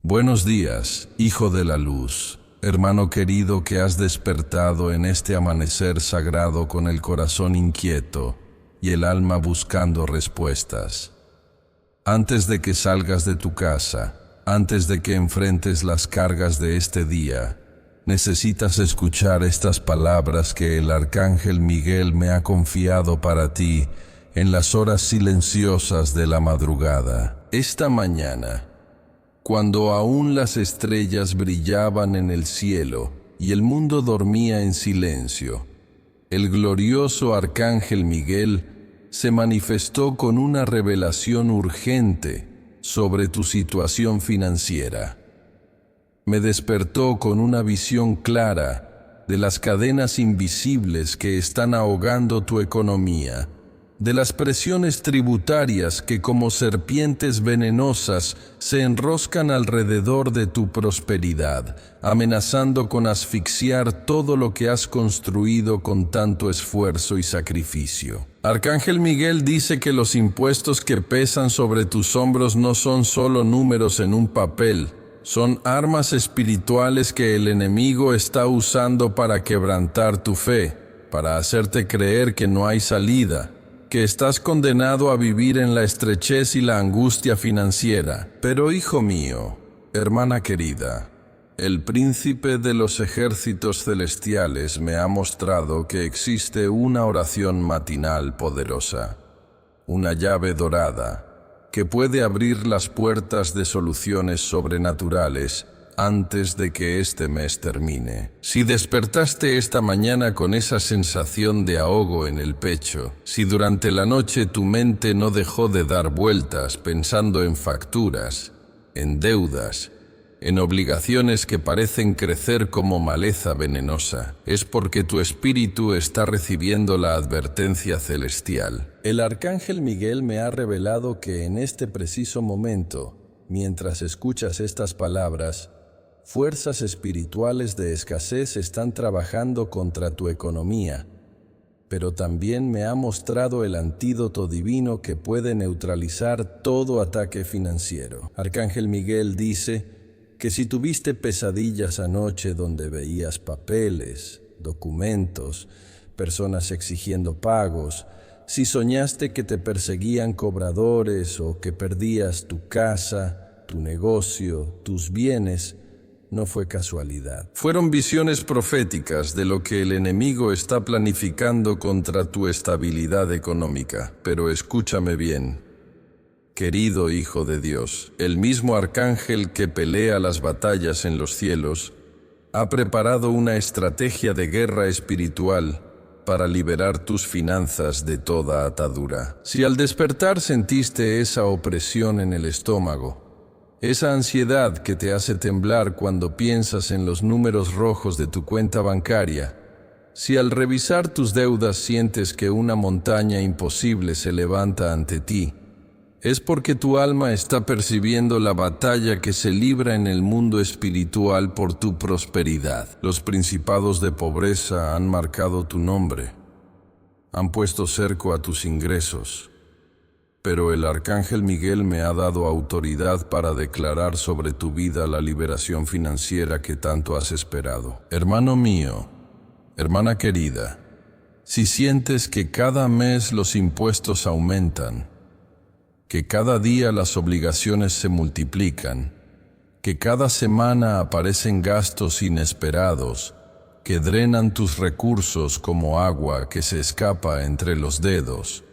Buenos días, hijo de la luz, hermano querido que has despertado en este amanecer sagrado con el corazón inquieto y el alma buscando respuestas. Antes de que salgas de tu casa, antes de que enfrentes las cargas de este día, necesitas escuchar estas palabras que el Arcángel Miguel me ha confiado para ti en las horas silenciosas de la madrugada. Esta mañana, cuando aún las estrellas brillaban en el cielo y el mundo dormía en silencio, el glorioso Arcángel Miguel se manifestó con una revelación urgente sobre tu situación financiera. Me despertó con una visión clara de las cadenas invisibles que están ahogando tu economía, de las presiones tributarias que como serpientes venenosas se enroscan alrededor de tu prosperidad, amenazando con asfixiar todo lo que has construido con tanto esfuerzo y sacrificio. Arcángel Miguel dice que los impuestos que pesan sobre tus hombros no son solo números en un papel, son armas espirituales que el enemigo está usando para quebrantar tu fe, para hacerte creer que no hay salida, que estás condenado a vivir en la estrechez y la angustia financiera. Pero hijo mío, hermana querida, el príncipe de los ejércitos celestiales me ha mostrado que existe una oración matinal poderosa, una llave dorada, que puede abrir las puertas de soluciones sobrenaturales antes de que este mes termine. Si despertaste esta mañana con esa sensación de ahogo en el pecho, si durante la noche tu mente no dejó de dar vueltas pensando en facturas, en deudas, en obligaciones que parecen crecer como maleza venenosa, es porque tu espíritu está recibiendo la advertencia celestial. El Arcángel Miguel me ha revelado que en este preciso momento, mientras escuchas estas palabras, fuerzas espirituales de escasez están trabajando contra tu economía, pero también me ha mostrado el antídoto divino que puede neutralizar todo ataque financiero. Arcángel Miguel dice que si tuviste pesadillas anoche donde veías papeles, documentos, personas exigiendo pagos, si soñaste que te perseguían cobradores o que perdías tu casa, tu negocio, tus bienes, no fue casualidad. Fueron visiones proféticas de lo que el enemigo está planificando contra tu estabilidad económica. Pero escúchame bien, querido Hijo de Dios, el mismo arcángel que pelea las batallas en los cielos ha preparado una estrategia de guerra espiritual para liberar tus finanzas de toda atadura. Si al despertar sentiste esa opresión en el estómago, esa ansiedad que te hace temblar cuando piensas en los números rojos de tu cuenta bancaria, si al revisar tus deudas sientes que una montaña imposible se levanta ante ti, es porque tu alma está percibiendo la batalla que se libra en el mundo espiritual por tu prosperidad. Los principados de pobreza han marcado tu nombre, han puesto cerco a tus ingresos, pero el Arcángel Miguel me ha dado autoridad para declarar sobre tu vida la liberación financiera que tanto has esperado. Hermano mío, hermana querida, si sientes que cada mes los impuestos aumentan, que cada día las obligaciones se multiplican, que cada semana aparecen gastos inesperados que drenan tus recursos como agua que se escapa entre los dedos,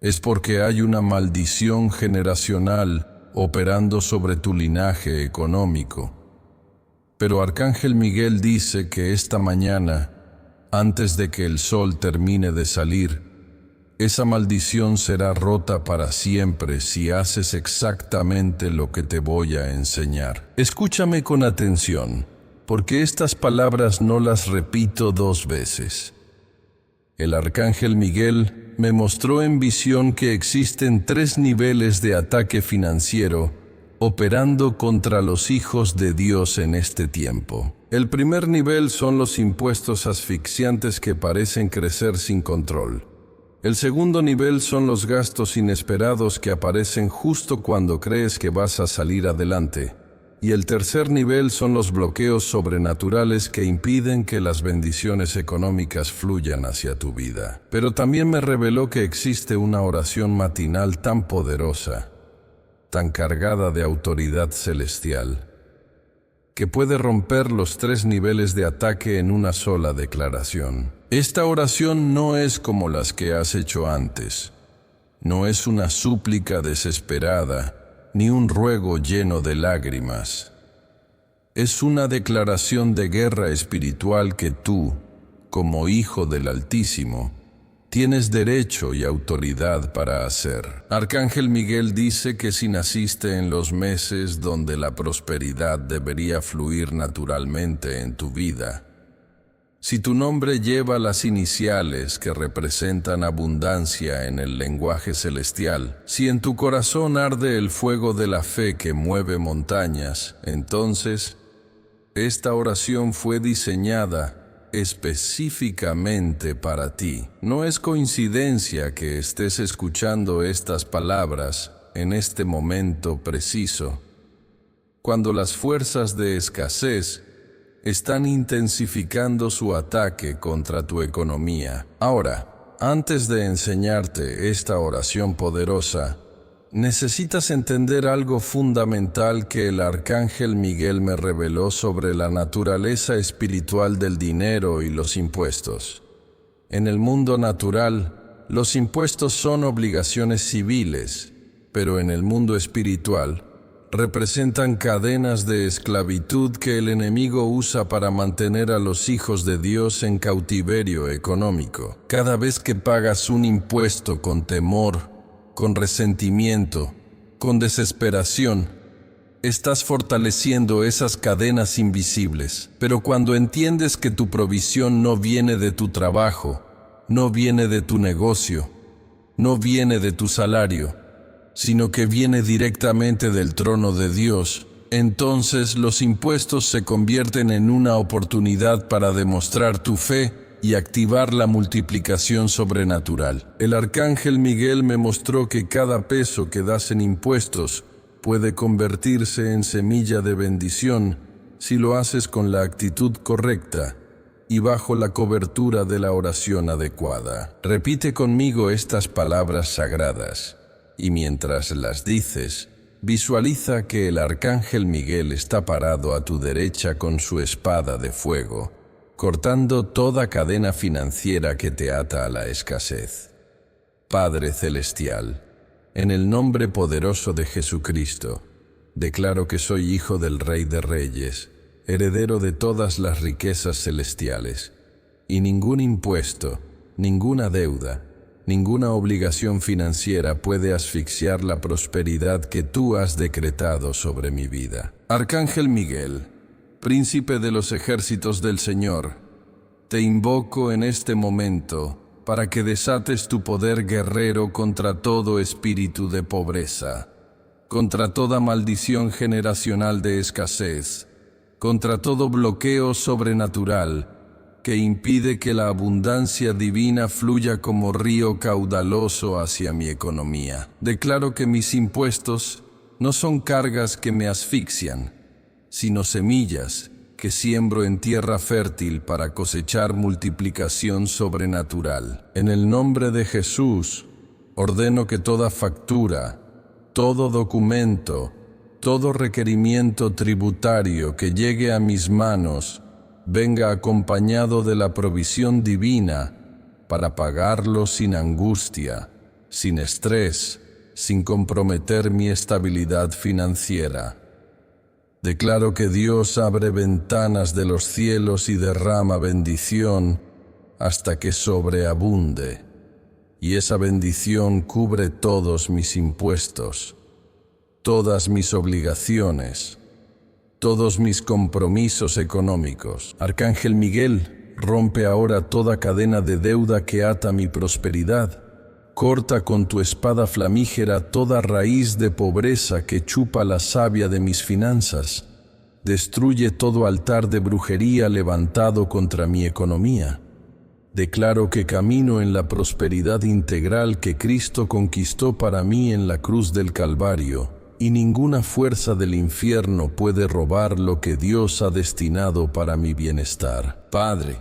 es porque hay una maldición generacional operando sobre tu linaje económico. Pero Arcángel Miguel dice que esta mañana, antes de que el sol termine de salir, esa maldición será rota para siempre si haces exactamente lo que te voy a enseñar. Escúchame con atención, porque estas palabras no las repito dos veces. El Arcángel Miguel me mostró en visión que existen 3 niveles de ataque financiero operando contra los hijos de Dios en este tiempo. El primer nivel son los impuestos asfixiantes que parecen crecer sin control. El segundo nivel son los gastos inesperados que aparecen justo cuando crees que vas a salir adelante. Y el tercer nivel son los bloqueos sobrenaturales que impiden que las bendiciones económicas fluyan hacia tu vida. Pero también me reveló que existe una oración matinal tan poderosa, tan cargada de autoridad celestial, que puede romper los 3 niveles de ataque en una sola declaración. Esta oración no es como las que has hecho antes. No es una súplica desesperada, ni un ruego lleno de lágrimas. Es una declaración de guerra espiritual que tú, como hijo del Altísimo, tienes derecho y autoridad para hacer. Arcángel Miguel dice que si naciste en los meses donde la prosperidad debería fluir naturalmente en tu vida, si tu nombre lleva las iniciales que representan abundancia en el lenguaje celestial, si en tu corazón arde el fuego de la fe que mueve montañas, entonces esta oración fue diseñada específicamente para ti. No es coincidencia que estés escuchando estas palabras en este momento preciso, cuando las fuerzas de escasez están intensificando su ataque contra tu economía. Ahora, antes de enseñarte esta oración poderosa, necesitas entender algo fundamental que el Arcángel Miguel me reveló sobre la naturaleza espiritual del dinero y los impuestos. En el mundo natural, los impuestos son obligaciones civiles, pero en el mundo espiritual, representan cadenas de esclavitud que el enemigo usa para mantener a los hijos de Dios en cautiverio económico. Cada vez que pagas un impuesto con temor, con resentimiento, con desesperación, estás fortaleciendo esas cadenas invisibles. Pero cuando entiendes que tu provisión no viene de tu trabajo, no viene de tu negocio, no viene de tu salario, sino que viene directamente del trono de Dios, entonces los impuestos se convierten en una oportunidad para demostrar tu fe y activar la multiplicación sobrenatural. El Arcángel Miguel me mostró que cada peso que das en impuestos puede convertirse en semilla de bendición si lo haces con la actitud correcta y bajo la cobertura de la oración adecuada. Repite conmigo estas palabras sagradas. Y mientras las dices, visualiza que el Arcángel Miguel está parado a tu derecha con su espada de fuego, cortando toda cadena financiera que te ata a la escasez. Padre Celestial, en el nombre poderoso de Jesucristo, declaro que soy hijo del Rey de Reyes, heredero de todas las riquezas celestiales, y ningún impuesto, ninguna deuda, ninguna obligación financiera puede asfixiar la prosperidad que tú has decretado sobre mi vida. Arcángel Miguel, príncipe de los ejércitos del Señor, te invoco en este momento para que desates tu poder guerrero contra todo espíritu de pobreza, contra toda maldición generacional de escasez, contra todo bloqueo sobrenatural que impide que la abundancia divina fluya como río caudaloso hacia mi economía. Declaro que mis impuestos no son cargas que me asfixian, sino semillas que siembro en tierra fértil para cosechar multiplicación sobrenatural. En el nombre de Jesús, ordeno que toda factura, todo documento, todo requerimiento tributario que llegue a mis manos venga acompañado de la provisión divina para pagarlo sin angustia, sin estrés, sin comprometer mi estabilidad financiera. Declaro que Dios abre ventanas de los cielos y derrama bendición hasta que sobreabunde, y esa bendición cubre todos mis impuestos, todas mis obligaciones, todos mis compromisos económicos. Arcángel Miguel, rompe ahora toda cadena de deuda que ata mi prosperidad. Corta con tu espada flamígera toda raíz de pobreza que chupa la savia de mis finanzas. Destruye todo altar de brujería levantado contra mi economía. Declaro que camino en la prosperidad integral que Cristo conquistó para mí en la cruz del Calvario, y ninguna fuerza del infierno puede robar lo que Dios ha destinado para mi bienestar. Padre,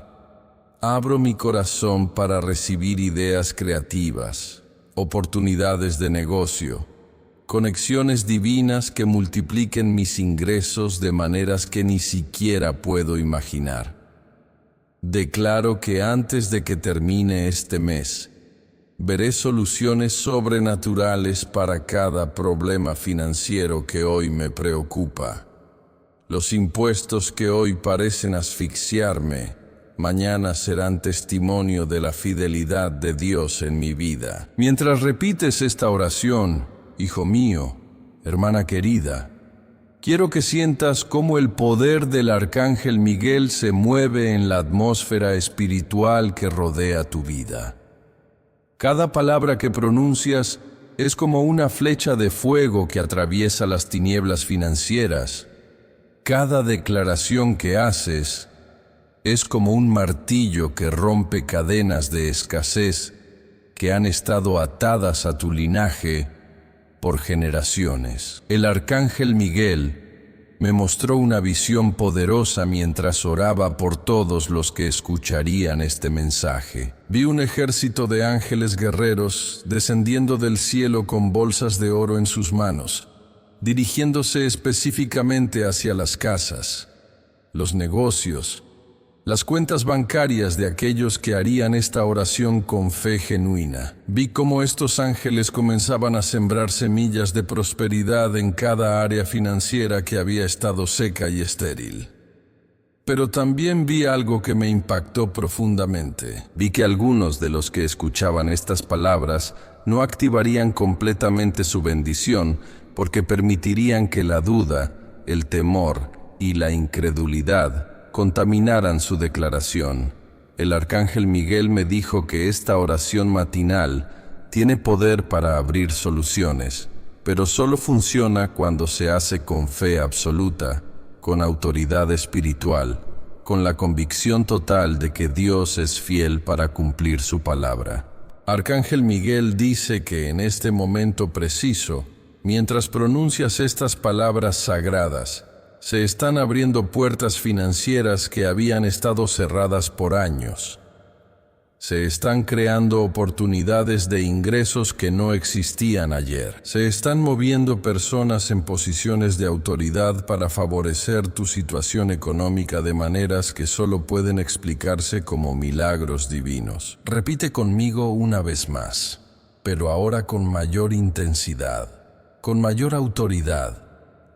abro mi corazón para recibir ideas creativas, oportunidades de negocio, conexiones divinas que multipliquen mis ingresos de maneras que ni siquiera puedo imaginar. Declaro que antes de que termine este mes, veré soluciones sobrenaturales para cada problema financiero que hoy me preocupa. Los impuestos que hoy parecen asfixiarme, mañana serán testimonio de la fidelidad de Dios en mi vida. Mientras repites esta oración, hijo mío, hermana querida, quiero que sientas cómo el poder del Arcángel Miguel se mueve en la atmósfera espiritual que rodea tu vida. Cada palabra que pronuncias es como una flecha de fuego que atraviesa las tinieblas financieras. Cada declaración que haces es como un martillo que rompe cadenas de escasez que han estado atadas a tu linaje por generaciones. El Arcángel Miguel me mostró una visión poderosa mientras oraba por todos los que escucharían este mensaje. Vi un ejército de ángeles guerreros descendiendo del cielo con bolsas de oro en sus manos, dirigiéndose específicamente hacia las casas, los negocios, las cuentas bancarias de aquellos que harían esta oración con fe genuina. Vi cómo estos ángeles comenzaban a sembrar semillas de prosperidad en cada área financiera que había estado seca y estéril. Pero también vi algo que me impactó profundamente. Vi que algunos de los que escuchaban estas palabras no activarían completamente su bendición porque permitirían que la duda, el temor y la incredulidad contaminaran su declaración. El Arcángel Miguel me dijo que esta oración matinal tiene poder para abrir soluciones, pero solo funciona cuando se hace con fe absoluta, con autoridad espiritual, con la convicción total de que Dios es fiel para cumplir su palabra. Arcángel Miguel dice que en este momento preciso, mientras pronuncias estas palabras sagradas, se están abriendo puertas financieras que habían estado cerradas por años. Se están creando oportunidades de ingresos que no existían ayer. Se están moviendo personas en posiciones de autoridad para favorecer tu situación económica de maneras que solo pueden explicarse como milagros divinos. Repite conmigo una vez más, pero ahora con mayor intensidad, con mayor autoridad,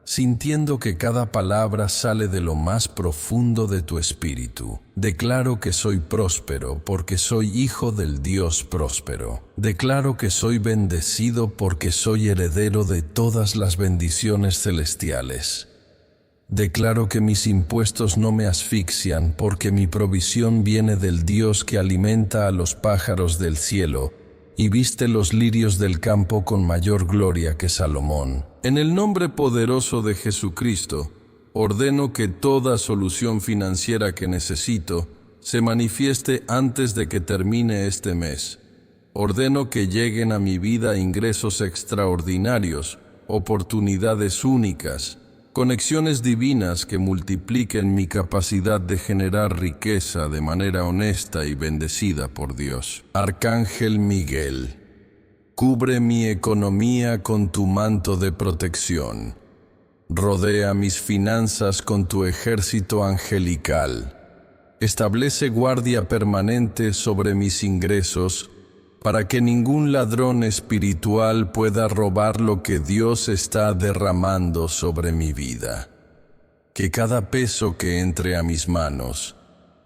sintiendo que cada palabra sale de lo más profundo de tu espíritu. Declaro que soy próspero porque soy hijo del Dios próspero. Declaro que soy bendecido porque soy heredero de todas las bendiciones celestiales. Declaro que mis impuestos no me asfixian porque mi provisión viene del Dios que alimenta a los pájaros del cielo y viste los lirios del campo con mayor gloria que Salomón. En el nombre poderoso de Jesucristo, ordeno que toda solución financiera que necesito se manifieste antes de que termine este mes. Ordeno que lleguen a mi vida ingresos extraordinarios, oportunidades únicas, conexiones divinas que multipliquen mi capacidad de generar riqueza de manera honesta y bendecida por Dios. Arcángel Miguel, cubre mi economía con tu manto de protección. Rodea mis finanzas con tu ejército angelical. Establece guardia permanente sobre mis ingresos para que ningún ladrón espiritual pueda robar lo que Dios está derramando sobre mi vida. Que cada peso que entre a mis manos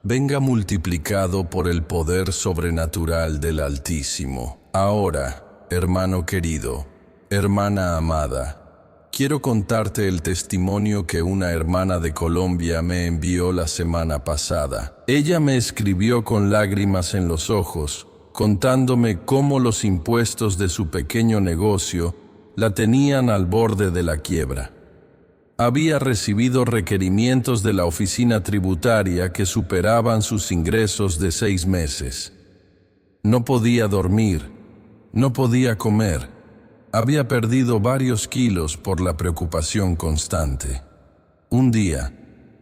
venga multiplicado por el poder sobrenatural del Altísimo. Ahora, hermano querido, hermana amada, quiero contarte el testimonio que una hermana de Colombia me envió la semana pasada. Ella me escribió con lágrimas en los ojos, contándome cómo los impuestos de su pequeño negocio la tenían al borde de la quiebra. Había recibido requerimientos de la oficina tributaria que superaban sus ingresos de 6 meses. No podía dormir, no podía comer, Había perdido varios kilos por la preocupación constante. Un día,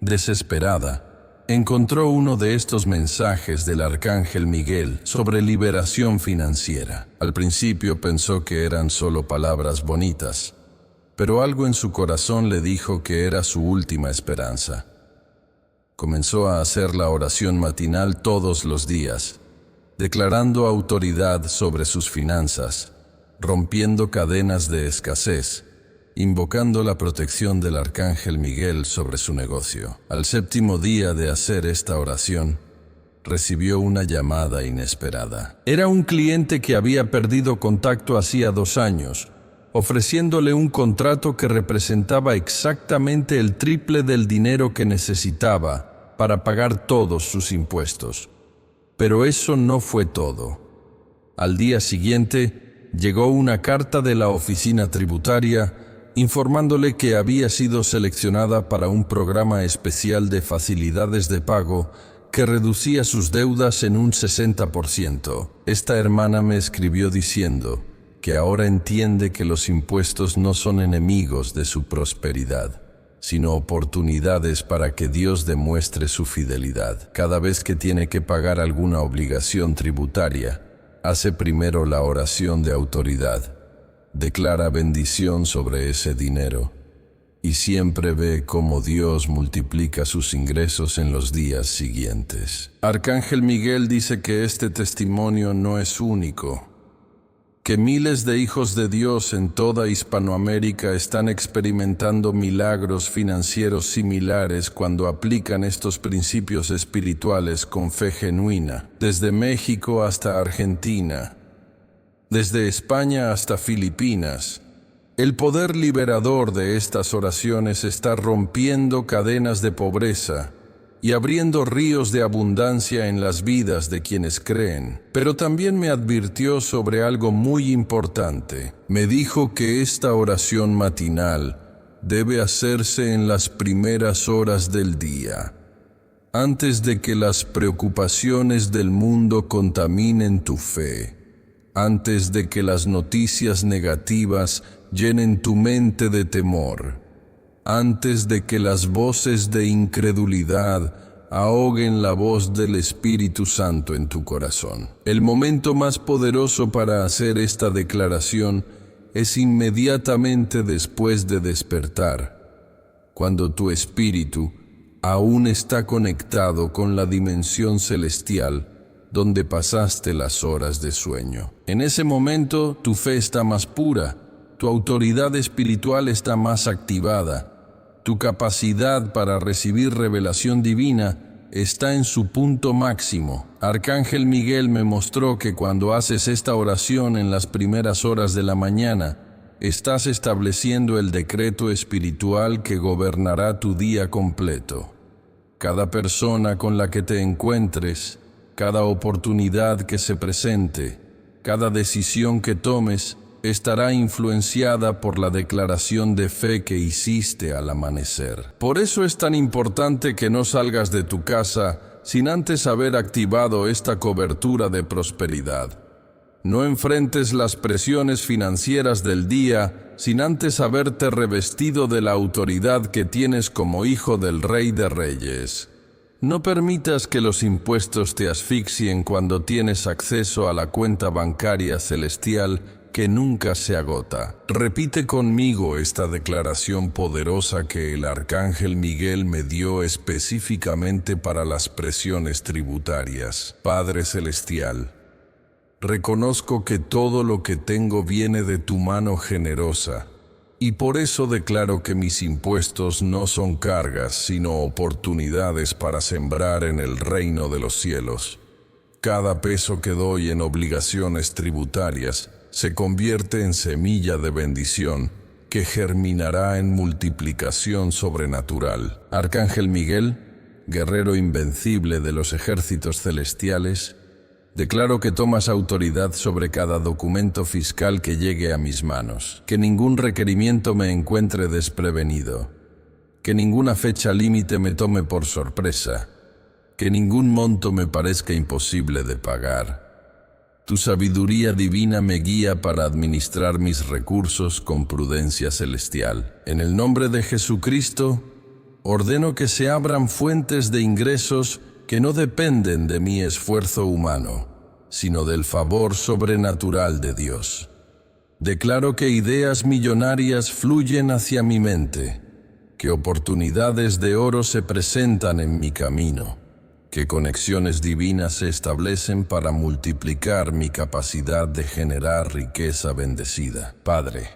desesperada, encontró uno de estos mensajes del Arcángel Miguel sobre liberación financiera. Al principio pensó que eran solo palabras bonitas, pero algo en su corazón le dijo que era su última esperanza. Comenzó a hacer la oración matinal todos los días, declarando autoridad sobre sus finanzas, rompiendo cadenas de escasez, invocando la protección del Arcángel Miguel sobre su negocio. Al 7º día de hacer esta oración, recibió una llamada inesperada. Era un cliente que había perdido contacto hacía 2 años, ofreciéndole un contrato que representaba exactamente el triple del dinero que necesitaba para pagar todos sus impuestos. Pero eso no fue todo. Al día siguiente, llegó una carta de la oficina tributaria informándole que había sido seleccionada para un programa especial de facilidades de pago que reducía sus deudas en un 60%. Esta hermana me escribió diciendo que ahora entiende que los impuestos no son enemigos de su prosperidad, sino oportunidades para que Dios demuestre su fidelidad. Cada vez que tiene que pagar alguna obligación tributaria, hace primero la oración de autoridad, declara bendición sobre ese dinero y siempre ve cómo Dios multiplica sus ingresos en los días siguientes. Arcángel Miguel dice que este testimonio no es único, que miles de hijos de Dios en toda Hispanoamérica están experimentando milagros financieros similares cuando aplican estos principios espirituales con fe genuina, desde México hasta Argentina, desde España hasta Filipinas. El poder liberador de estas oraciones está rompiendo cadenas de pobreza y abriendo ríos de abundancia en las vidas de quienes creen. Pero también me advirtió sobre algo muy importante. Me dijo que esta oración matinal debe hacerse en las primeras horas del día, antes de que las preocupaciones del mundo contaminen tu fe, antes de que las noticias negativas llenen tu mente de temor, antes de que las voces de incredulidad ahoguen la voz del Espíritu Santo en tu corazón. El momento más poderoso para hacer esta declaración es inmediatamente después de despertar, cuando tu espíritu aún está conectado con la dimensión celestial donde pasaste las horas de sueño. En ese momento tu fe está más pura, tu autoridad espiritual está más activada, tu capacidad para recibir revelación divina está en su punto máximo. Arcángel Miguel me mostró que cuando haces esta oración en las primeras horas de la mañana, estás estableciendo el decreto espiritual que gobernará tu día completo. Cada persona con la que te encuentres, cada oportunidad que se presente, cada decisión que tomes, estará influenciada por la declaración de fe que hiciste al amanecer. Por eso es tan importante que no salgas de tu casa sin antes haber activado esta cobertura de prosperidad. No enfrentes las presiones financieras del día sin antes haberte revestido de la autoridad que tienes como hijo del Rey de Reyes. No permitas que los impuestos te asfixien cuando tienes acceso a la cuenta bancaria celestial que nunca se agota. Repite conmigo esta declaración poderosa que el Arcángel Miguel me dio específicamente para las presiones tributarias. Padre Celestial, reconozco que todo lo que tengo viene de tu mano generosa, y por eso declaro que mis impuestos no son cargas, sino oportunidades para sembrar en el reino de los cielos. Cada peso que doy en obligaciones tributarias se convierte en semilla de bendición que germinará en multiplicación sobrenatural. Arcángel Miguel, guerrero invencible de los ejércitos celestiales, declaro que tomas autoridad sobre cada documento fiscal que llegue a mis manos, que ningún requerimiento me encuentre desprevenido, que ninguna fecha límite me tome por sorpresa, que ningún monto me parezca imposible de pagar. Tu sabiduría divina me guía para administrar mis recursos con prudencia celestial. En el nombre de Jesucristo, ordeno que se abran fuentes de ingresos que no dependen de mi esfuerzo humano, sino del favor sobrenatural de Dios. Declaro que ideas millonarias fluyen hacia mi mente, que oportunidades de oro se presentan en mi camino, que conexiones divinas se establecen para multiplicar mi capacidad de generar riqueza bendecida. Padre,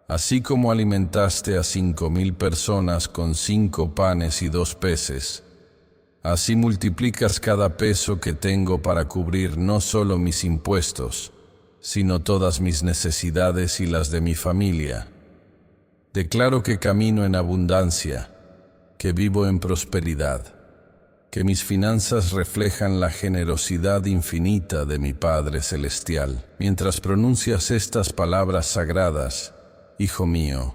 así como alimentaste a 5,000 personas con 5 panes y 2 peces, así multiplicas cada peso que tengo para cubrir no solo mis impuestos, sino todas mis necesidades y las de mi familia. Declaro que camino en abundancia, que vivo en prosperidad, que mis finanzas reflejan la generosidad infinita de mi Padre Celestial. Mientras pronuncias estas palabras sagradas, hijo mío,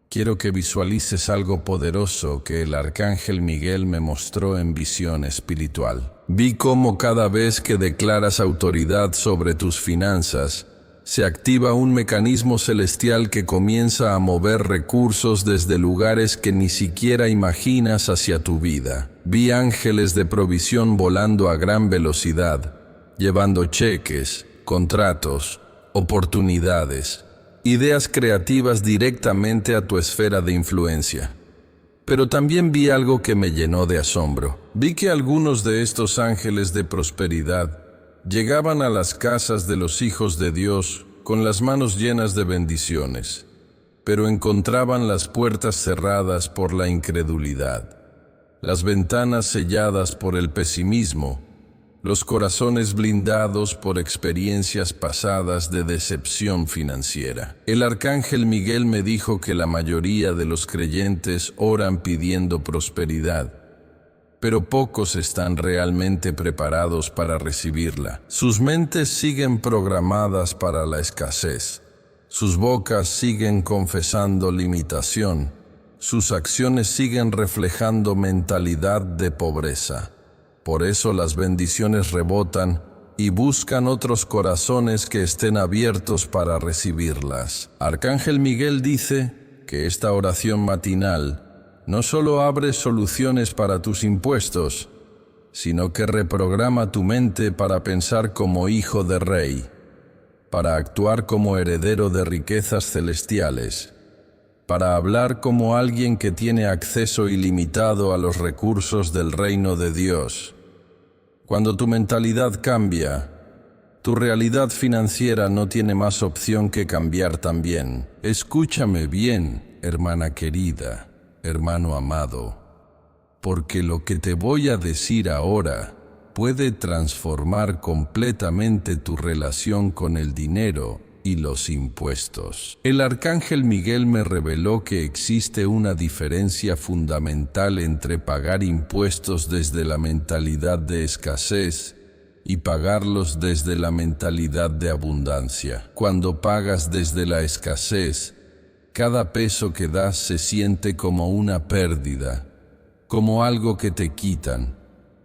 quiero que visualices algo poderoso que el arcángel Miguel me mostró en visión espiritual. Vi cómo cada vez que declaras autoridad sobre tus finanzas, se activa un mecanismo celestial que comienza a mover recursos desde lugares que ni siquiera imaginas hacia tu vida. Vi ángeles de provisión volando a gran velocidad, llevando cheques, contratos, oportunidades, ideas creativas directamente a tu esfera de influencia. Pero también vi algo que me llenó de asombro. Vi que algunos de estos ángeles de prosperidad llegaban a las casas de los hijos de Dios con las manos llenas de bendiciones, pero encontraban las puertas cerradas por la incredulidad, las ventanas selladas por el pesimismo, los corazones blindados por experiencias pasadas de decepción financiera. El arcángel Miguel me dijo que la mayoría de los creyentes oran pidiendo prosperidad, pero pocos están realmente preparados para recibirla. Sus mentes siguen programadas para la escasez. Sus bocas siguen confesando limitación. Sus acciones siguen reflejando mentalidad de pobreza. Por eso las bendiciones rebotan y buscan otros corazones que estén abiertos para recibirlas. Arcángel Miguel dice que esta oración matinal no solo abre soluciones para tus impuestos, sino que reprograma tu mente para pensar como hijo de rey, para actuar como heredero de riquezas celestiales, para hablar como alguien que tiene acceso ilimitado a los recursos del reino de Dios. Cuando tu mentalidad cambia, tu realidad financiera no tiene más opción que cambiar también. Escúchame bien, hermana querida, hermano amado, porque lo que te voy a decir ahora puede transformar completamente tu relación con el dinero y los impuestos. El arcángel Miguel me reveló que existe una diferencia fundamental entre pagar impuestos desde la mentalidad de escasez y pagarlos desde la mentalidad de abundancia. Cuando pagas desde la escasez, cada peso que das se siente como una pérdida, como algo que te quitan,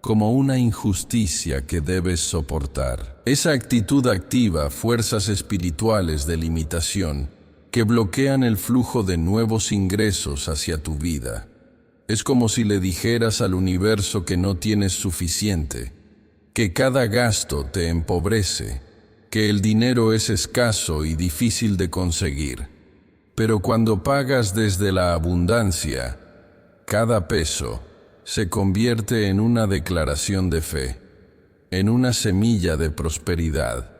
como una injusticia que debes soportar. Esa actitud activa fuerzas espirituales de limitación que bloquean el flujo de nuevos ingresos hacia tu vida. Es como si le dijeras al universo que no tienes suficiente, que cada gasto te empobrece, que el dinero es escaso y difícil de conseguir. Pero cuando pagas desde la abundancia, cada peso se convierte en una declaración de fe, en una semilla de prosperidad,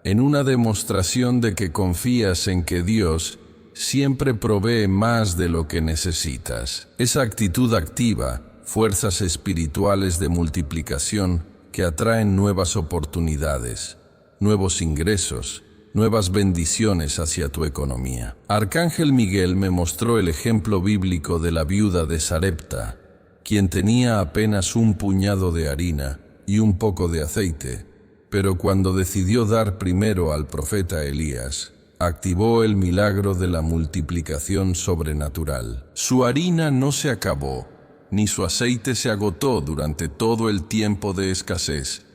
en una demostración de que confías en que Dios siempre provee más de lo que necesitas. Esa actitud activa fuerzas espirituales de multiplicación que atraen nuevas oportunidades, nuevos ingresos, nuevas bendiciones hacia tu economía. Arcángel Miguel me mostró el ejemplo bíblico de la viuda de Sarepta, quien tenía apenas un puñado de harina y un poco de aceite, pero cuando decidió dar primero al profeta Elías, activó el milagro de la multiplicación sobrenatural. Su harina no se acabó, ni su aceite se agotó durante todo el tiempo de escasez,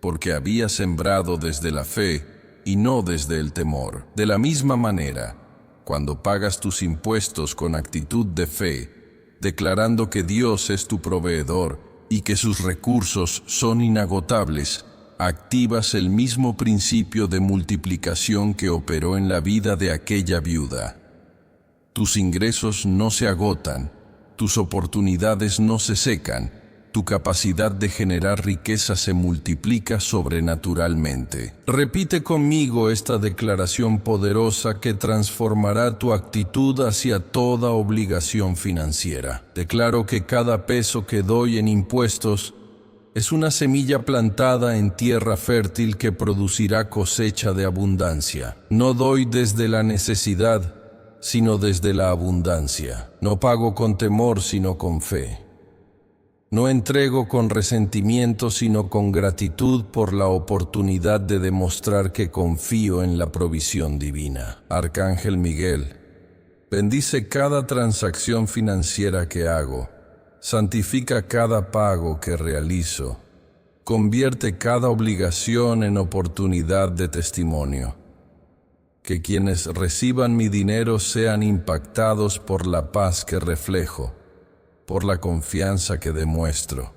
porque había sembrado desde la fe y no desde el temor. De la misma manera, cuando pagas tus impuestos con actitud de fe, declarando que Dios es tu proveedor y que sus recursos son inagotables, activas el mismo principio de multiplicación que operó en la vida de aquella viuda. Tus ingresos no se agotan, tus oportunidades no se secan, tu capacidad de generar riqueza se multiplica sobrenaturalmente. Repite conmigo esta declaración poderosa que transformará tu actitud hacia toda obligación financiera. Declaro que cada peso que doy en impuestos es una semilla plantada en tierra fértil que producirá cosecha de abundancia. No doy desde la necesidad, sino desde la abundancia. No pago con temor, sino con fe. No entrego con resentimiento, sino con gratitud por la oportunidad de demostrar que confío en la provisión divina. Arcángel Miguel, bendice cada transacción financiera que hago, santifica cada pago que realizo, convierte cada obligación en oportunidad de testimonio. Que quienes reciban mi dinero sean impactados por la paz que reflejo, por la confianza que demuestro,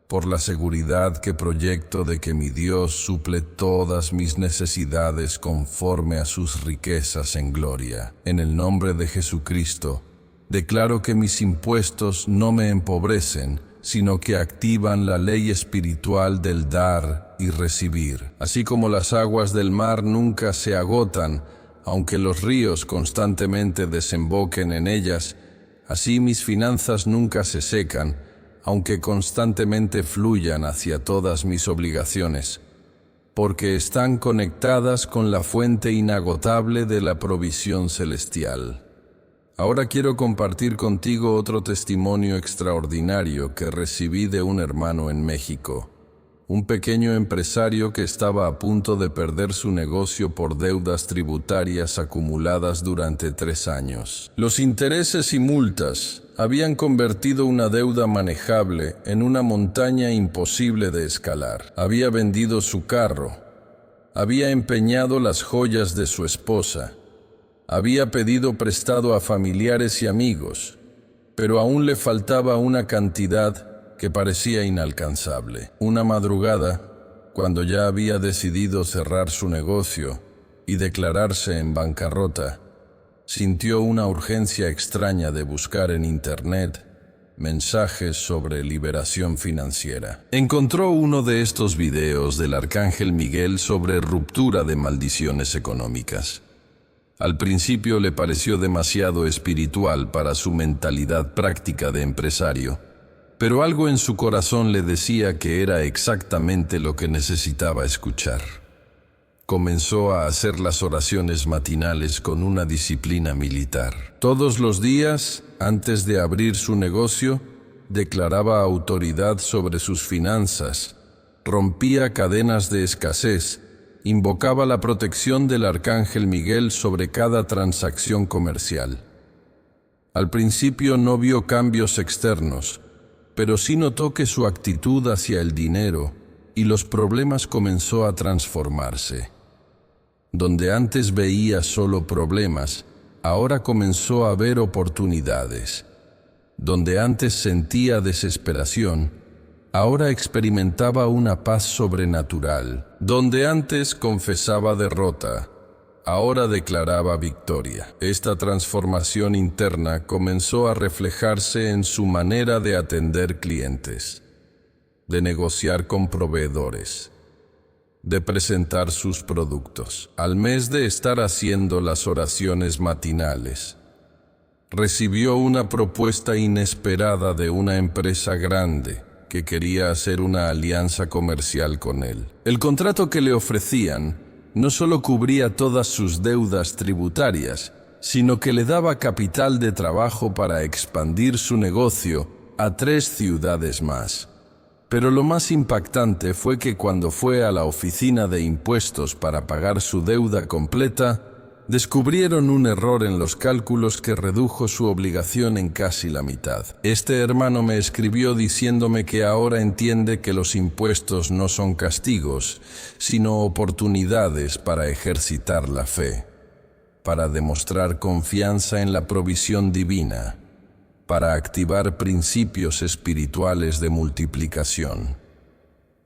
por la seguridad que proyecto de que mi Dios suple todas mis necesidades conforme a sus riquezas en gloria. En el nombre de Jesucristo, declaro que mis impuestos no me empobrecen, sino que activan la ley espiritual del dar y recibir. Así como las aguas del mar nunca se agotan, aunque los ríos constantemente desemboquen en ellas, así mis finanzas nunca se secan, aunque constantemente fluyan hacia todas mis obligaciones, porque están conectadas con la fuente inagotable de la provisión celestial. Ahora quiero compartir contigo otro testimonio extraordinario que recibí de un hermano en México, un pequeño empresario que estaba a punto de perder su negocio por deudas tributarias acumuladas durante 3 años. Los intereses y multas habían convertido una deuda manejable en una montaña imposible de escalar. Había vendido su carro, había empeñado las joyas de su esposa, había pedido prestado a familiares y amigos, pero aún le faltaba una cantidad que parecía inalcanzable. Una madrugada, cuando ya había decidido cerrar su negocio y declararse en bancarrota, sintió una urgencia extraña de buscar en Internet mensajes sobre liberación financiera. Encontró uno de estos videos del Arcángel Miguel sobre ruptura de maldiciones económicas. Al principio le pareció demasiado espiritual para su mentalidad práctica de empresario, pero algo en su corazón le decía que era exactamente lo que necesitaba escuchar. Comenzó a hacer las oraciones matinales con una disciplina militar. Todos los días, antes de abrir su negocio, declaraba autoridad sobre sus finanzas, rompía cadenas de escasez, invocaba la protección del Arcángel Miguel sobre cada transacción comercial. Al principio no vio cambios externos, pero sí notó que su actitud hacia el dinero y los problemas comenzó a transformarse. Donde antes veía solo problemas, ahora comenzó a ver oportunidades. Donde antes sentía desesperación, ahora experimentaba una paz sobrenatural. Donde antes confesaba derrota, ahora declaraba victoria. Esta transformación interna comenzó a reflejarse en su manera de atender clientes, de negociar con proveedores, de presentar sus productos. Al mes de estar haciendo las oraciones matinales, recibió una propuesta inesperada de una empresa grande que quería hacer una alianza comercial con él. El contrato que le ofrecían no solo cubría todas sus deudas tributarias, sino que le daba capital de trabajo para expandir su negocio a 3 ciudades más. Pero lo más impactante fue que cuando fue a la oficina de impuestos para pagar su deuda completa, Descubrieron un error en los cálculos que redujo su obligación en casi la mitad. Este hermano me escribió diciéndome que ahora entiende que los impuestos no son castigos, sino oportunidades para ejercitar la fe, para demostrar confianza en la provisión divina, para activar principios espirituales de multiplicación.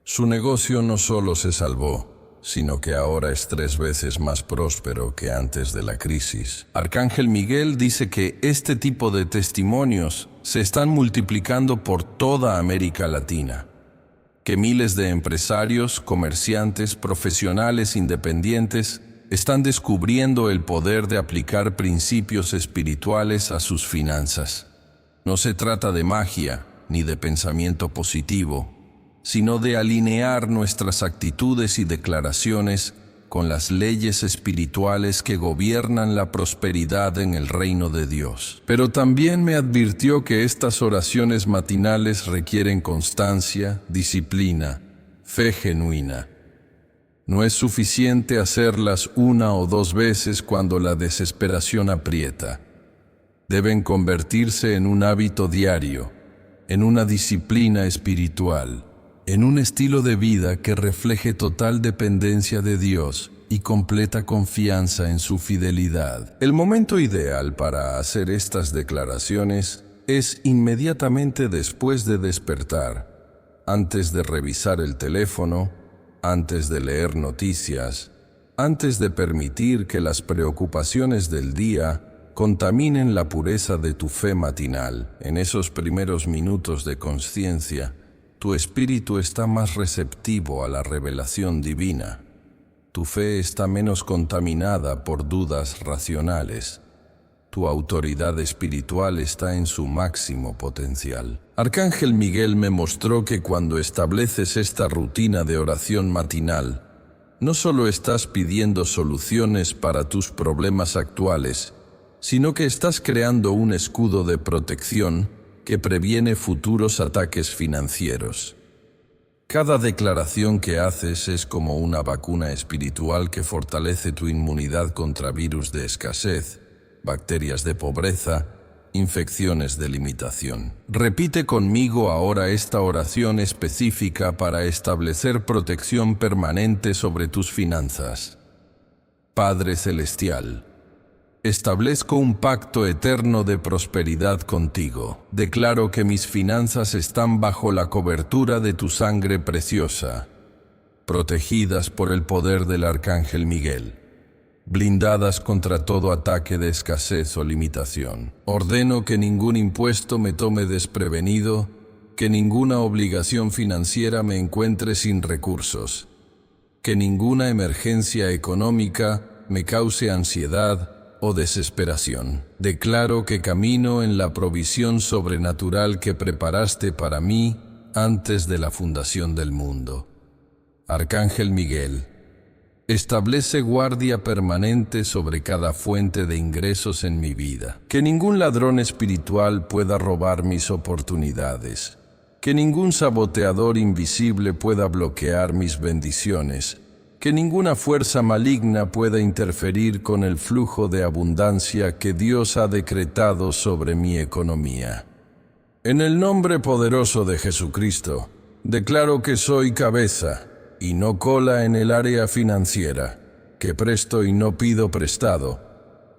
Su negocio no solo se salvó, sino que ahora es 3 veces más próspero que antes de la crisis. Arcángel Miguel dice que este tipo de testimonios se están multiplicando por toda América Latina, que miles de empresarios, comerciantes, profesionales independientes están descubriendo el poder de aplicar principios espirituales a sus finanzas. No se trata de magia ni de pensamiento positivo, sino de alinear nuestras actitudes y declaraciones con las leyes espirituales que gobiernan la prosperidad en el reino de Dios. Pero también me advirtió que estas oraciones matinales requieren constancia, disciplina, fe genuina. No es suficiente hacerlas 1 o 2 veces cuando la desesperación aprieta. Deben convertirse en un hábito diario, en una disciplina espiritual, en un estilo de vida que refleje total dependencia de Dios y completa confianza en su fidelidad. El momento ideal para hacer estas declaraciones es inmediatamente después de despertar, antes de revisar el teléfono, antes de leer noticias, antes de permitir que las preocupaciones del día contaminen la pureza de tu fe matinal. En esos primeros minutos de conciencia, tu espíritu está más receptivo a la revelación divina. Tu fe está menos contaminada por dudas racionales. Tu autoridad espiritual está en su máximo potencial. Arcángel Miguel me mostró que cuando estableces esta rutina de oración matinal, no solo estás pidiendo soluciones para tus problemas actuales, sino que estás creando un escudo de protección que previene futuros ataques financieros. Cada declaración que haces es como una vacuna espiritual que fortalece tu inmunidad contra virus de escasez, bacterias de pobreza, infecciones de limitación. Repite conmigo ahora esta oración específica para establecer protección permanente sobre tus finanzas. Padre Celestial, establezco un pacto eterno de prosperidad contigo. Declaro que mis finanzas están bajo la cobertura de tu sangre preciosa, protegidas por el poder del Arcángel Miguel, blindadas contra todo ataque de escasez o limitación. Ordeno que ningún impuesto me tome desprevenido, que ninguna obligación financiera me encuentre sin recursos, que ninguna emergencia económica me cause ansiedad o desesperación. Declaro que camino en la provisión sobrenatural que preparaste para mí antes de la fundación del mundo. Arcángel Miguel, establece guardia permanente sobre cada fuente de ingresos en mi vida. Que ningún ladrón espiritual pueda robar mis oportunidades. Que ningún saboteador invisible pueda bloquear mis bendiciones. Que ninguna fuerza maligna pueda interferir con el flujo de abundancia que Dios ha decretado sobre mi economía. En el nombre poderoso de Jesucristo, declaro que soy cabeza y no cola en el área financiera, que presto y no pido prestado,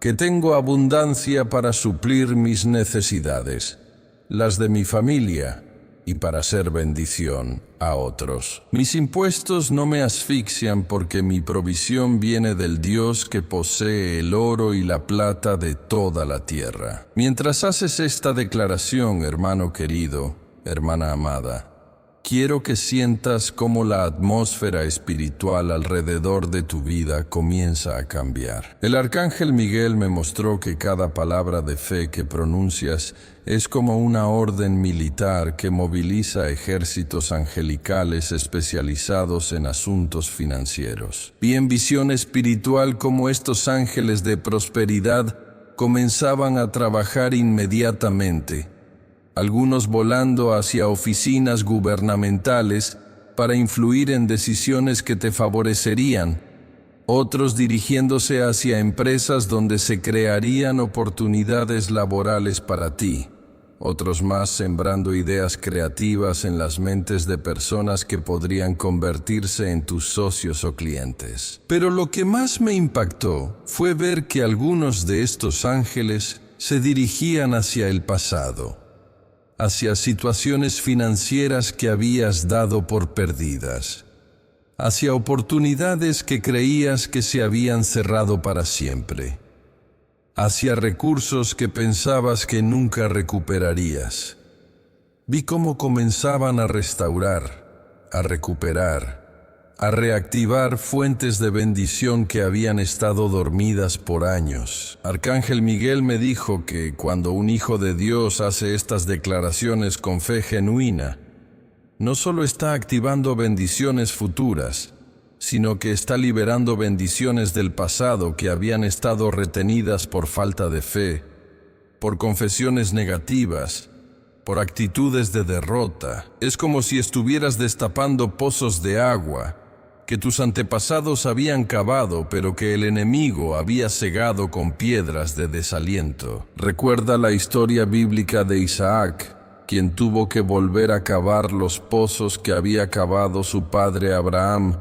que tengo abundancia para suplir mis necesidades, las de mi familia, y para ser bendición a otros. Mis impuestos no me asfixian porque mi provisión viene del Dios que posee el oro y la plata de toda la tierra. Mientras haces esta declaración, hermano querido, hermana amada, quiero que sientas cómo la atmósfera espiritual alrededor de tu vida comienza a cambiar. El Arcángel Miguel me mostró que cada palabra de fe que pronuncias es como una orden militar que moviliza ejércitos angelicales especializados en asuntos financieros. Vi en visión espiritual cómo estos ángeles de prosperidad comenzaban a trabajar inmediatamente, algunos volando hacia oficinas gubernamentales para influir en decisiones que te favorecerían, otros dirigiéndose hacia empresas donde se crearían oportunidades laborales para ti, otros más sembrando ideas creativas en las mentes de personas que podrían convertirse en tus socios o clientes. Pero lo que más me impactó fue ver que algunos de estos ángeles se dirigían hacia el pasado, hacia situaciones financieras que habías dado por perdidas, hacia oportunidades que creías que se habían cerrado para siempre, hacia recursos que pensabas que nunca recuperarías. Vi cómo comenzaban a restaurar, a recuperar, a reactivar fuentes de bendición que habían estado dormidas por años. Arcángel Miguel me dijo que cuando un hijo de Dios hace estas declaraciones con fe genuina, no solo está activando bendiciones futuras, sino que está liberando bendiciones del pasado que habían estado retenidas por falta de fe, por confesiones negativas, por actitudes de derrota. Es como si estuvieras destapando pozos de agua que tus antepasados habían cavado, pero que el enemigo había cegado con piedras de desaliento. Recuerda la historia bíblica de Isaac, quien tuvo que volver a cavar los pozos que había cavado su padre Abraham,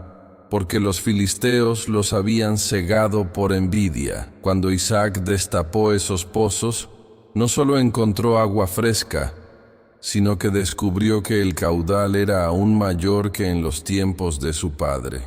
porque los filisteos los habían cegado por envidia. Cuando Isaac destapó esos pozos, no solo encontró agua fresca, sino que descubrió que el caudal era aún mayor que en los tiempos de su padre.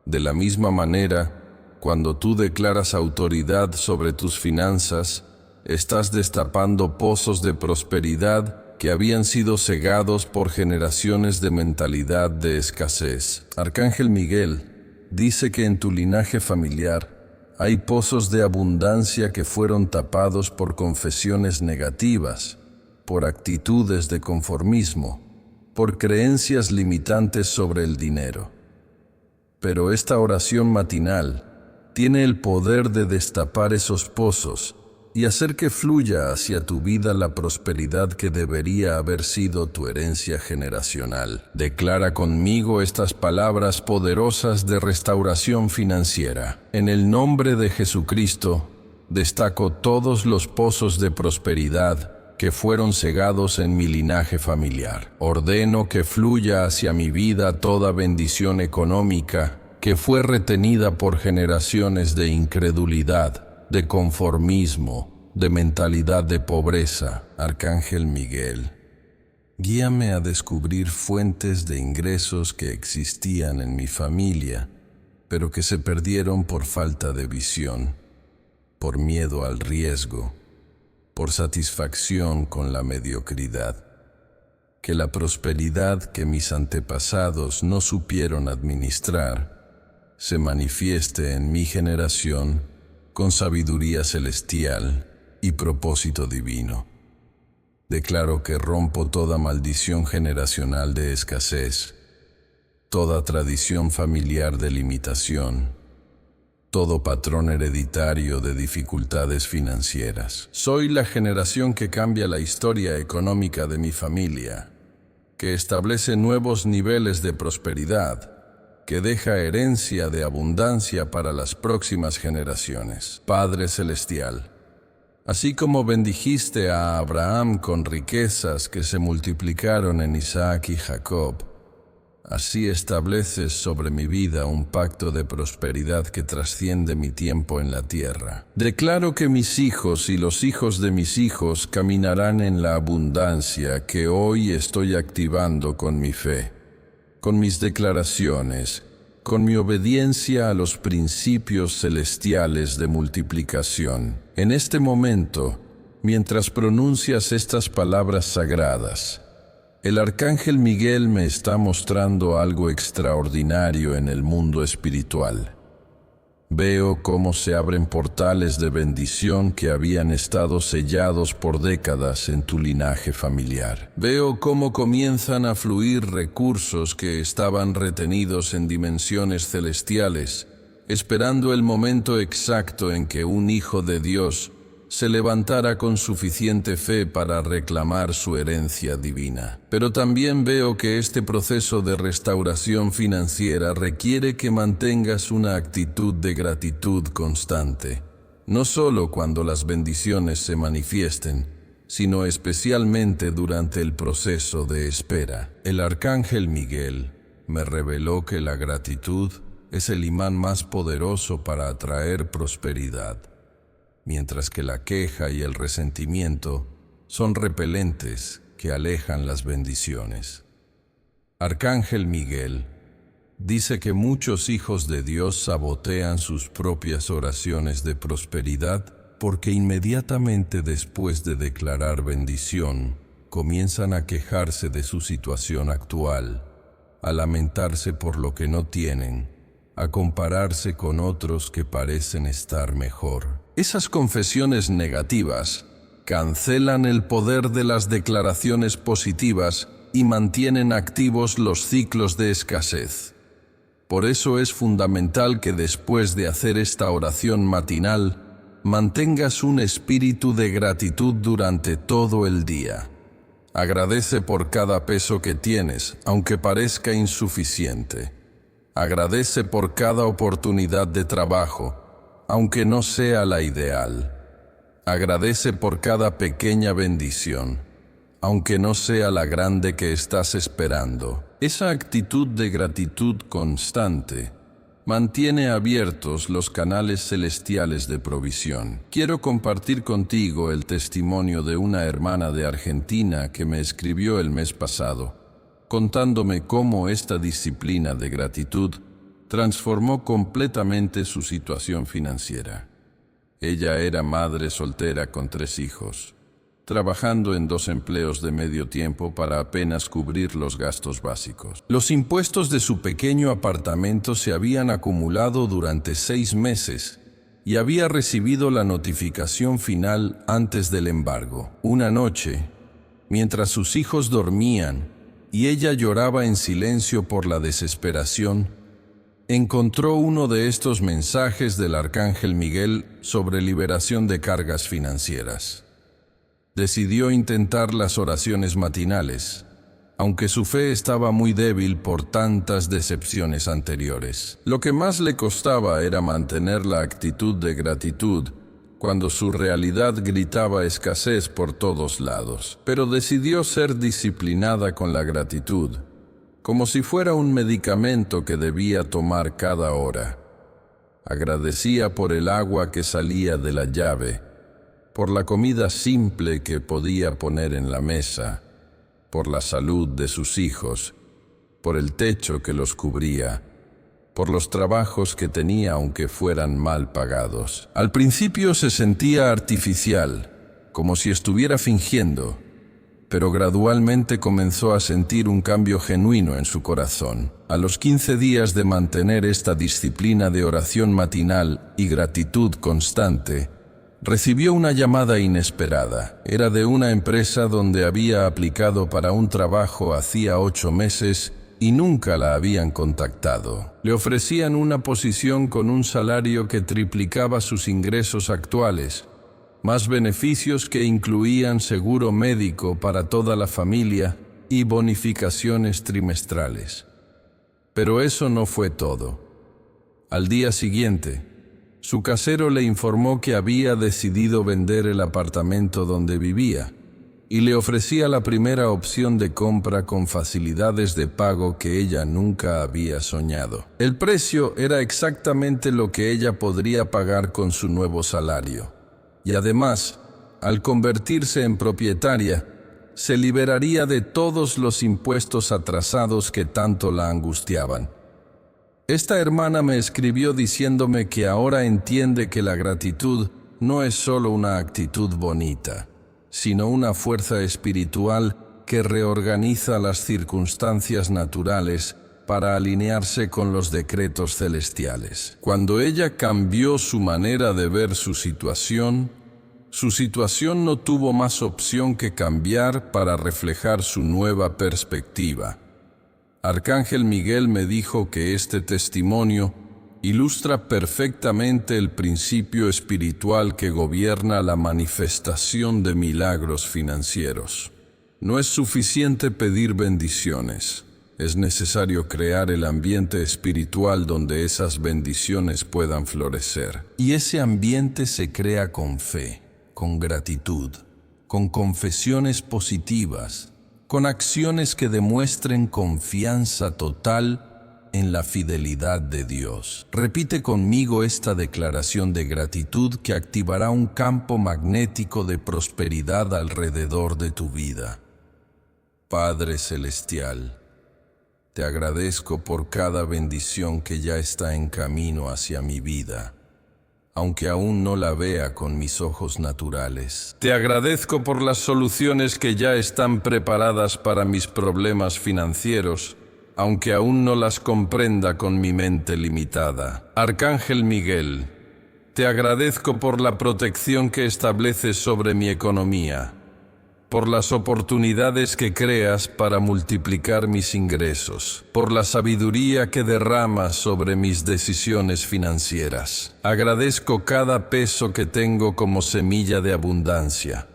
De la misma manera, cuando tú declaras autoridad sobre tus finanzas, estás destapando pozos de prosperidad que habían sido cegados por generaciones de mentalidad de escasez. Arcángel Miguel dice que en tu linaje familiar hay pozos de abundancia que fueron tapados por confesiones negativas, por actitudes de conformismo, por creencias limitantes sobre el dinero. Pero esta oración matinal tiene el poder de destapar esos pozos y hacer que fluya hacia tu vida la prosperidad que debería haber sido tu herencia generacional. Declara conmigo estas palabras poderosas de restauración financiera. En el nombre de Jesucristo, destaco todos los pozos de prosperidad que fueron cegados en mi linaje familiar. Ordeno que fluya hacia mi vida toda bendición económica que fue retenida por generaciones de incredulidad, de conformismo, de mentalidad de pobreza. Arcángel Miguel, guíame a descubrir fuentes de ingresos que existían en mi familia, pero que se perdieron por falta de visión, por miedo al riesgo, por satisfacción con la mediocridad. Que la prosperidad que mis antepasados no supieron administrar se manifieste en mi generación con sabiduría celestial y propósito divino. Declaro que rompo toda maldición generacional de escasez, toda tradición familiar de limitación, todo patrón hereditario de dificultades financieras. Soy la generación que cambia la historia económica de mi familia, que establece nuevos niveles de prosperidad, que deja herencia de abundancia para las próximas generaciones. Padre Celestial, así como bendijiste a Abraham con riquezas que se multiplicaron en Isaac y Jacob, así estableces sobre mi vida un pacto de prosperidad que trasciende mi tiempo en la tierra. Declaro que mis hijos y los hijos de mis hijos caminarán en la abundancia que hoy estoy activando con mi fe, con mis declaraciones, con mi obediencia a los principios celestiales de multiplicación. En este momento, mientras pronuncias estas palabras sagradas, el Arcángel Miguel me está mostrando algo extraordinario en el mundo espiritual. Veo cómo se abren portales de bendición que habían estado sellados por décadas en tu linaje familiar. Veo cómo comienzan a fluir recursos que estaban retenidos en dimensiones celestiales, esperando el momento exacto en que un hijo de Dios se levantara con suficiente fe para reclamar su herencia divina. Pero también veo que este proceso de restauración financiera requiere que mantengas una actitud de gratitud constante, no solo cuando las bendiciones se manifiesten, sino especialmente durante el proceso de espera. El arcángel Miguel me reveló que la gratitud es el imán más poderoso para atraer prosperidad, mientras que la queja y el resentimiento son repelentes que alejan las bendiciones. Arcángel Miguel dice que muchos hijos de Dios sabotean sus propias oraciones de prosperidad porque inmediatamente después de declarar bendición, comienzan a quejarse de su situación actual, a lamentarse por lo que no tienen, a compararse con otros que parecen estar mejor. Esas confesiones negativas cancelan el poder de las declaraciones positivas y mantienen activos los ciclos de escasez. Por eso es fundamental que después de hacer esta oración matinal, mantengas un espíritu de gratitud durante todo el día. Agradece por cada peso que tienes, aunque parezca insuficiente. Agradece por cada oportunidad de trabajo, aunque no sea la ideal. Agradece por cada pequeña bendición, aunque no sea la grande que estás esperando. Esa actitud de gratitud constante mantiene abiertos los canales celestiales de provisión. Quiero compartir contigo el testimonio de una hermana de Argentina que me escribió el mes pasado, contándome cómo esta disciplina de gratitud transformó completamente su situación financiera. Ella era madre soltera con 3 hijos, trabajando en 2 empleos de medio tiempo para apenas cubrir los gastos básicos. Los impuestos de su pequeño apartamento se habían acumulado durante 6 meses y había recibido la notificación final antes del embargo. Una noche, mientras sus hijos dormían y ella lloraba en silencio por la desesperación, encontró uno de estos mensajes del arcángel Miguel sobre liberación de cargas financieras. Decidió intentar las oraciones matinales, aunque su fe estaba muy débil por tantas decepciones anteriores. Lo que más le costaba era mantener la actitud de gratitud cuando su realidad gritaba escasez por todos lados. Pero decidió ser disciplinada con la gratitud, como si fuera un medicamento que debía tomar cada hora. Agradecía por el agua que salía de la llave, por la comida simple que podía poner en la mesa, por la salud de sus hijos, por el techo que los cubría, por los trabajos que tenía aunque fueran mal pagados. Al principio se sentía artificial, como si estuviera fingiendo, pero gradualmente comenzó a sentir un cambio genuino en su corazón. A los 15 días de mantener esta disciplina de oración matinal y gratitud constante, recibió una llamada inesperada. Era de una empresa donde había aplicado para un trabajo hacía 8 meses y nunca la habían contactado. Le ofrecían una posición con un salario que triplicaba sus ingresos actuales, más beneficios que incluían seguro médico para toda la familia y bonificaciones trimestrales. Pero eso no fue todo. Al día siguiente, su casero le informó que había decidido vender el apartamento donde vivía y le ofrecía la primera opción de compra con facilidades de pago que ella nunca había soñado. El precio era exactamente lo que ella podría pagar con su nuevo salario. Y además, al convertirse en propietaria, se liberaría de todos los impuestos atrasados que tanto la angustiaban. Esta hermana me escribió diciéndome que ahora entiende que la gratitud no es solo una actitud bonita, sino una fuerza espiritual que reorganiza las circunstancias naturales para alinearse con los decretos celestiales. Cuando ella cambió su manera de ver su situación no tuvo más opción que cambiar para reflejar su nueva perspectiva. Arcángel Miguel me dijo que este testimonio ilustra perfectamente el principio espiritual que gobierna la manifestación de milagros financieros. No es suficiente pedir bendiciones. Es necesario crear el ambiente espiritual donde esas bendiciones puedan florecer. Y ese ambiente se crea con fe, con gratitud, con confesiones positivas, con acciones que demuestren confianza total en la fidelidad de Dios. Repite conmigo esta declaración de gratitud que activará un campo magnético de prosperidad alrededor de tu vida. Padre Celestial, te agradezco por cada bendición que ya está en camino hacia mi vida, aunque aún no la vea con mis ojos naturales. Te agradezco por las soluciones que ya están preparadas para mis problemas financieros, aunque aún no las comprenda con mi mente limitada. Arcángel Miguel, te agradezco por la protección que estableces sobre mi economía, por las oportunidades que creas para multiplicar mis ingresos, por la sabiduría que derramas sobre mis decisiones financieras. Agradezco cada peso que tengo como semilla de abundancia,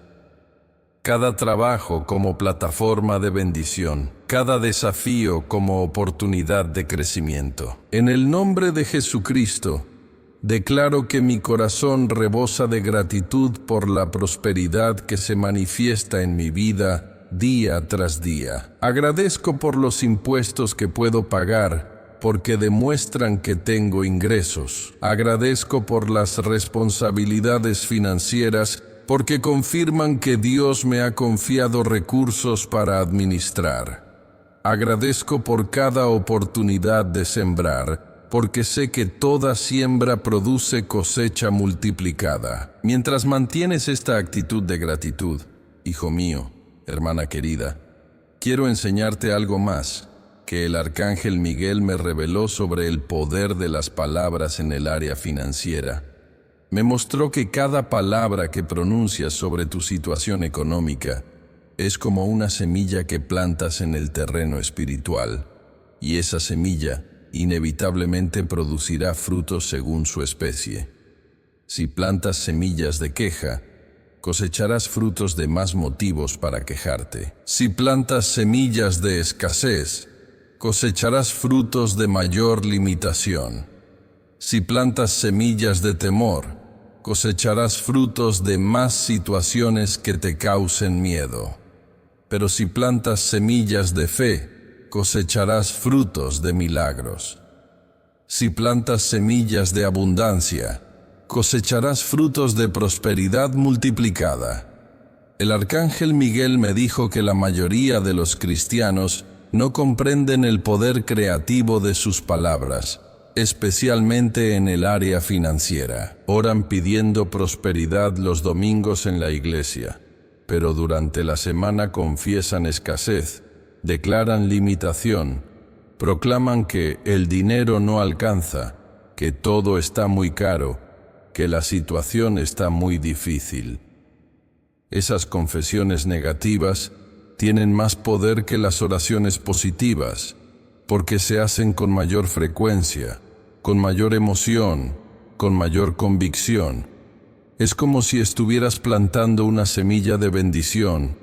cada trabajo como plataforma de bendición, cada desafío como oportunidad de crecimiento. En el nombre de Jesucristo, declaro que mi corazón rebosa de gratitud por la prosperidad que se manifiesta en mi vida día tras día. Agradezco por los impuestos que puedo pagar, porque demuestran que tengo ingresos. Agradezco por las responsabilidades financieras, porque confirman que Dios me ha confiado recursos para administrar. Agradezco por cada oportunidad de sembrar, porque sé que toda siembra produce cosecha multiplicada. Mientras mantienes esta actitud de gratitud, hijo mío, hermana querida, quiero enseñarte algo más que el Arcángel Miguel me reveló sobre el poder de las palabras en el área financiera. Me mostró que cada palabra que pronuncias sobre tu situación económica es como una semilla que plantas en el terreno espiritual, y esa semilla inevitablemente producirá frutos según su especie. Si plantas semillas de queja, cosecharás frutos de más motivos para quejarte. Si plantas semillas de escasez, cosecharás frutos de mayor limitación. Si plantas semillas de temor, cosecharás frutos de más situaciones que te causen miedo. Pero si plantas semillas de fe, cosecharás frutos de milagros. Si plantas semillas de abundancia, cosecharás frutos de prosperidad multiplicada. El Arcángel Miguel me dijo que la mayoría de los cristianos no comprenden el poder creativo de sus palabras, especialmente en el área financiera. Oran pidiendo prosperidad los domingos en la iglesia, pero durante la semana confiesan escasez, declaran limitación, proclaman que el dinero no alcanza, que todo está muy caro, que la situación está muy difícil. Esas confesiones negativas tienen más poder que las oraciones positivas, porque se hacen con mayor frecuencia, con mayor emoción, con mayor convicción. Es como si estuvieras plantando una semilla de bendición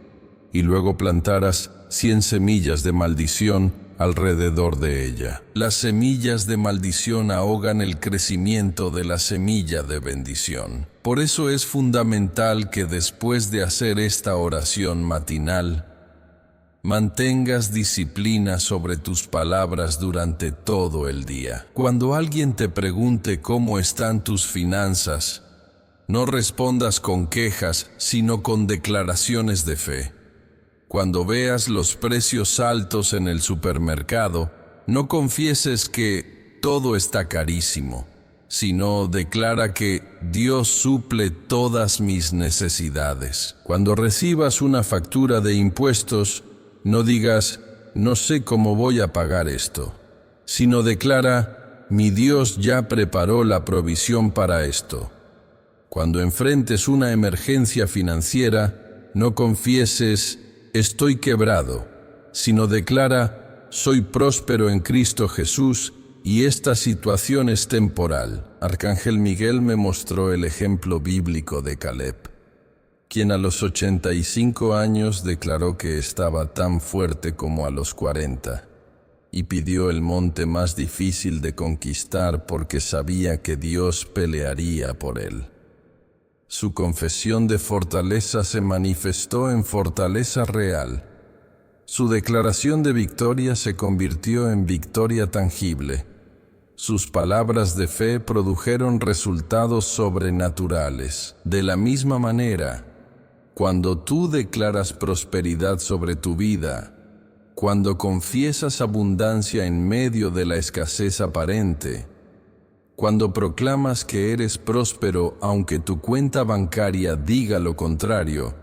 y luego plantaras 100 semillas de maldición alrededor de ella. Las semillas de maldición ahogan el crecimiento de la semilla de bendición. Por eso es fundamental que después de hacer esta oración matinal, mantengas disciplina sobre tus palabras durante todo el día. Cuando alguien te pregunte cómo están tus finanzas, no respondas con quejas, sino con declaraciones de fe. Cuando veas los precios altos en el supermercado, no confieses que todo está carísimo, sino declara que Dios suple todas mis necesidades. Cuando recibas una factura de impuestos, no digas, no sé cómo voy a pagar esto, sino declara, mi Dios ya preparó la provisión para esto. Cuando enfrentes una emergencia financiera, no confieses, estoy quebrado, sino declara, soy próspero en Cristo Jesús y esta situación es temporal. Arcángel Miguel me mostró el ejemplo bíblico de Caleb, quien a los 85 años declaró que estaba tan fuerte como a los 40, y pidió el monte más difícil de conquistar porque sabía que Dios pelearía por él. Su confesión de fortaleza se manifestó en fortaleza real. Su declaración de victoria se convirtió en victoria tangible. Sus palabras de fe produjeron resultados sobrenaturales. De la misma manera, cuando tú declaras prosperidad sobre tu vida, cuando confiesas abundancia en medio de la escasez aparente, cuando proclamas que eres próspero aunque tu cuenta bancaria diga lo contrario,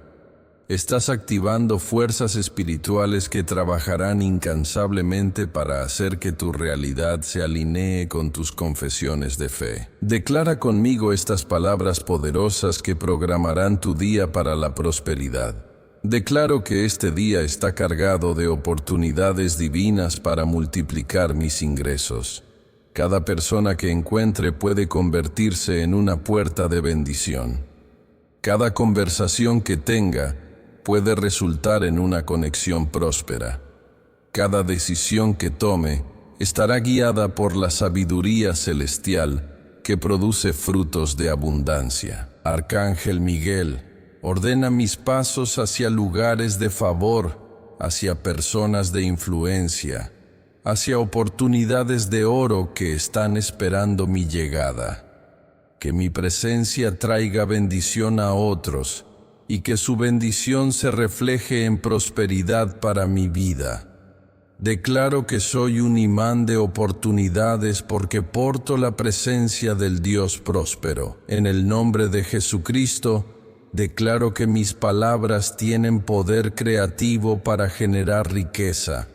estás activando fuerzas espirituales que trabajarán incansablemente para hacer que tu realidad se alinee con tus confesiones de fe. Declara conmigo estas palabras poderosas que programarán tu día para la prosperidad. Declaro que este día está cargado de oportunidades divinas para multiplicar mis ingresos. Cada persona que encuentre puede convertirse en una puerta de bendición. Cada conversación que tenga puede resultar en una conexión próspera. Cada decisión que tome estará guiada por la sabiduría celestial que produce frutos de abundancia. Arcángel Miguel, ordena mis pasos hacia lugares de favor, hacia personas de influencia, hacia oportunidades de oro que están esperando mi llegada. Que mi presencia traiga bendición a otros y que su bendición se refleje en prosperidad para mi vida. Declaro que soy un imán de oportunidades porque porto la presencia del Dios próspero. En el nombre de Jesucristo, declaro que mis palabras tienen poder creativo para generar riqueza,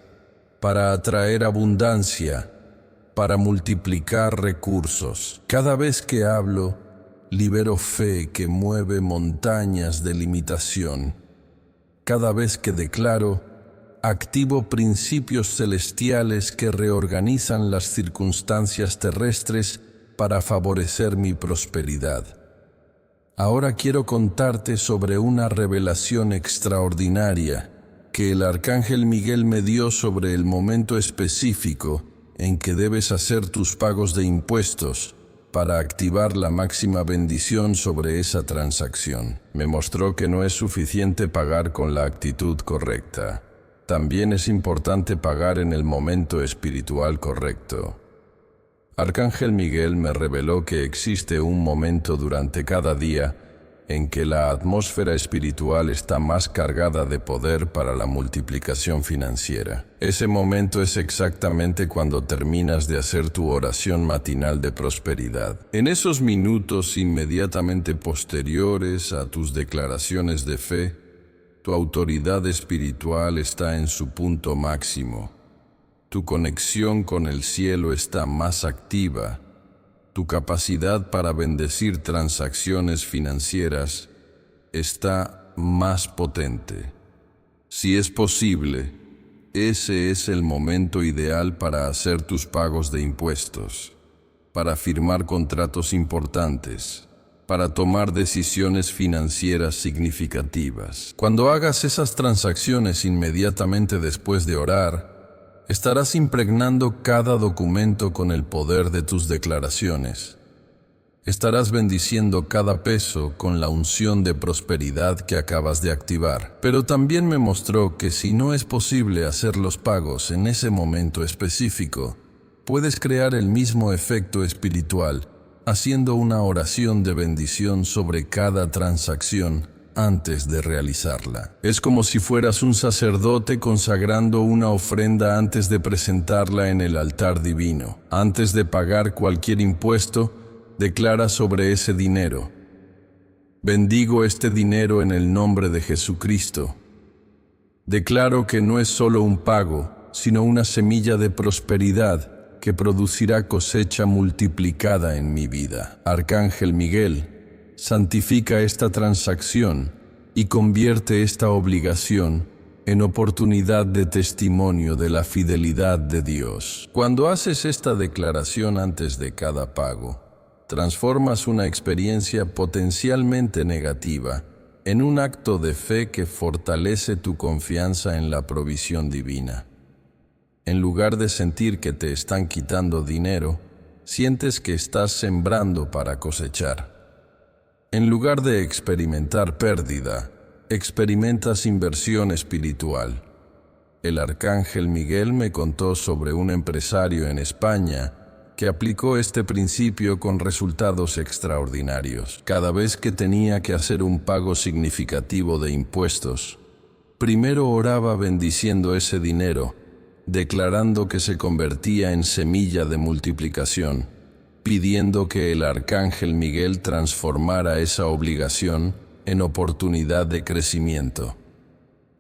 para atraer abundancia, para multiplicar recursos. Cada vez que hablo, libero fe que mueve montañas de limitación. Cada vez que declaro, activo principios celestiales que reorganizan las circunstancias terrestres para favorecer mi prosperidad. Ahora quiero contarte sobre una revelación extraordinaria que el Arcángel Miguel me dio sobre el momento específico en que debes hacer tus pagos de impuestos para activar la máxima bendición sobre esa transacción. Me mostró que no es suficiente pagar con la actitud correcta. También es importante pagar en el momento espiritual correcto. Arcángel Miguel me reveló que existe un momento durante cada día en que la atmósfera espiritual está más cargada de poder para la multiplicación financiera. Ese momento es exactamente cuando terminas de hacer tu oración matinal de prosperidad. En esos minutos inmediatamente posteriores a tus declaraciones de fe, tu autoridad espiritual está en su punto máximo. Tu conexión con el cielo está más activa. Tu capacidad para bendecir transacciones financieras está más potente. Si es posible, ese es el momento ideal para hacer tus pagos de impuestos, para firmar contratos importantes, para tomar decisiones financieras significativas. Cuando hagas esas transacciones inmediatamente después de orar, estarás impregnando cada documento con el poder de tus declaraciones. Estarás bendiciendo cada peso con la unción de prosperidad que acabas de activar. Pero también me mostró que si no es posible hacer los pagos en ese momento específico, puedes crear el mismo efecto espiritual haciendo una oración de bendición sobre cada transacción antes de realizarla. Es como si fueras un sacerdote consagrando una ofrenda antes de presentarla en el altar divino. Antes de pagar cualquier impuesto, declara sobre ese dinero: bendigo este dinero en el nombre de Jesucristo. Declaro que no es solo un pago, sino una semilla de prosperidad que producirá cosecha multiplicada en mi vida. Arcángel Miguel, santifica esta transacción y convierte esta obligación en oportunidad de testimonio de la fidelidad de Dios. Cuando haces esta declaración antes de cada pago, transformas una experiencia potencialmente negativa en un acto de fe que fortalece tu confianza en la provisión divina. En lugar de sentir que te están quitando dinero, sientes que estás sembrando para cosechar. En lugar de experimentar pérdida, experimentas inversión espiritual. El arcángel Miguel me contó sobre un empresario en España que aplicó este principio con resultados extraordinarios. Cada vez que tenía que hacer un pago significativo de impuestos, primero oraba bendiciendo ese dinero, declarando que se convertía en semilla de multiplicación, pidiendo que el arcángel Miguel transformara esa obligación en oportunidad de crecimiento.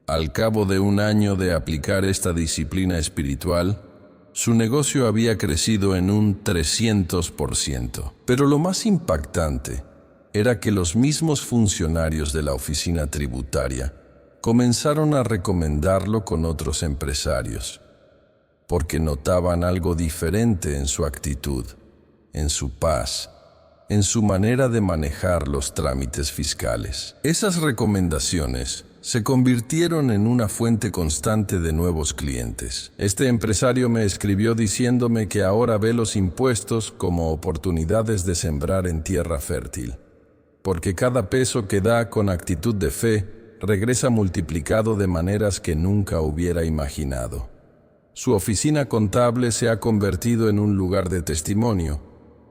Al cabo de un año de aplicar esta disciplina espiritual, su negocio había crecido en un 300%. Pero lo más impactante era que los mismos funcionarios de la oficina tributaria comenzaron a recomendarlo con otros empresarios, porque notaban algo diferente en su actitud, en su paz, en su manera de manejar los trámites fiscales. Esas recomendaciones se convirtieron en una fuente constante de nuevos clientes. Este empresario me escribió diciéndome que ahora ve los impuestos como oportunidades de sembrar en tierra fértil, porque cada peso que da con actitud de fe regresa multiplicado de maneras que nunca hubiera imaginado. Su oficina contable se ha convertido en un lugar de testimonio,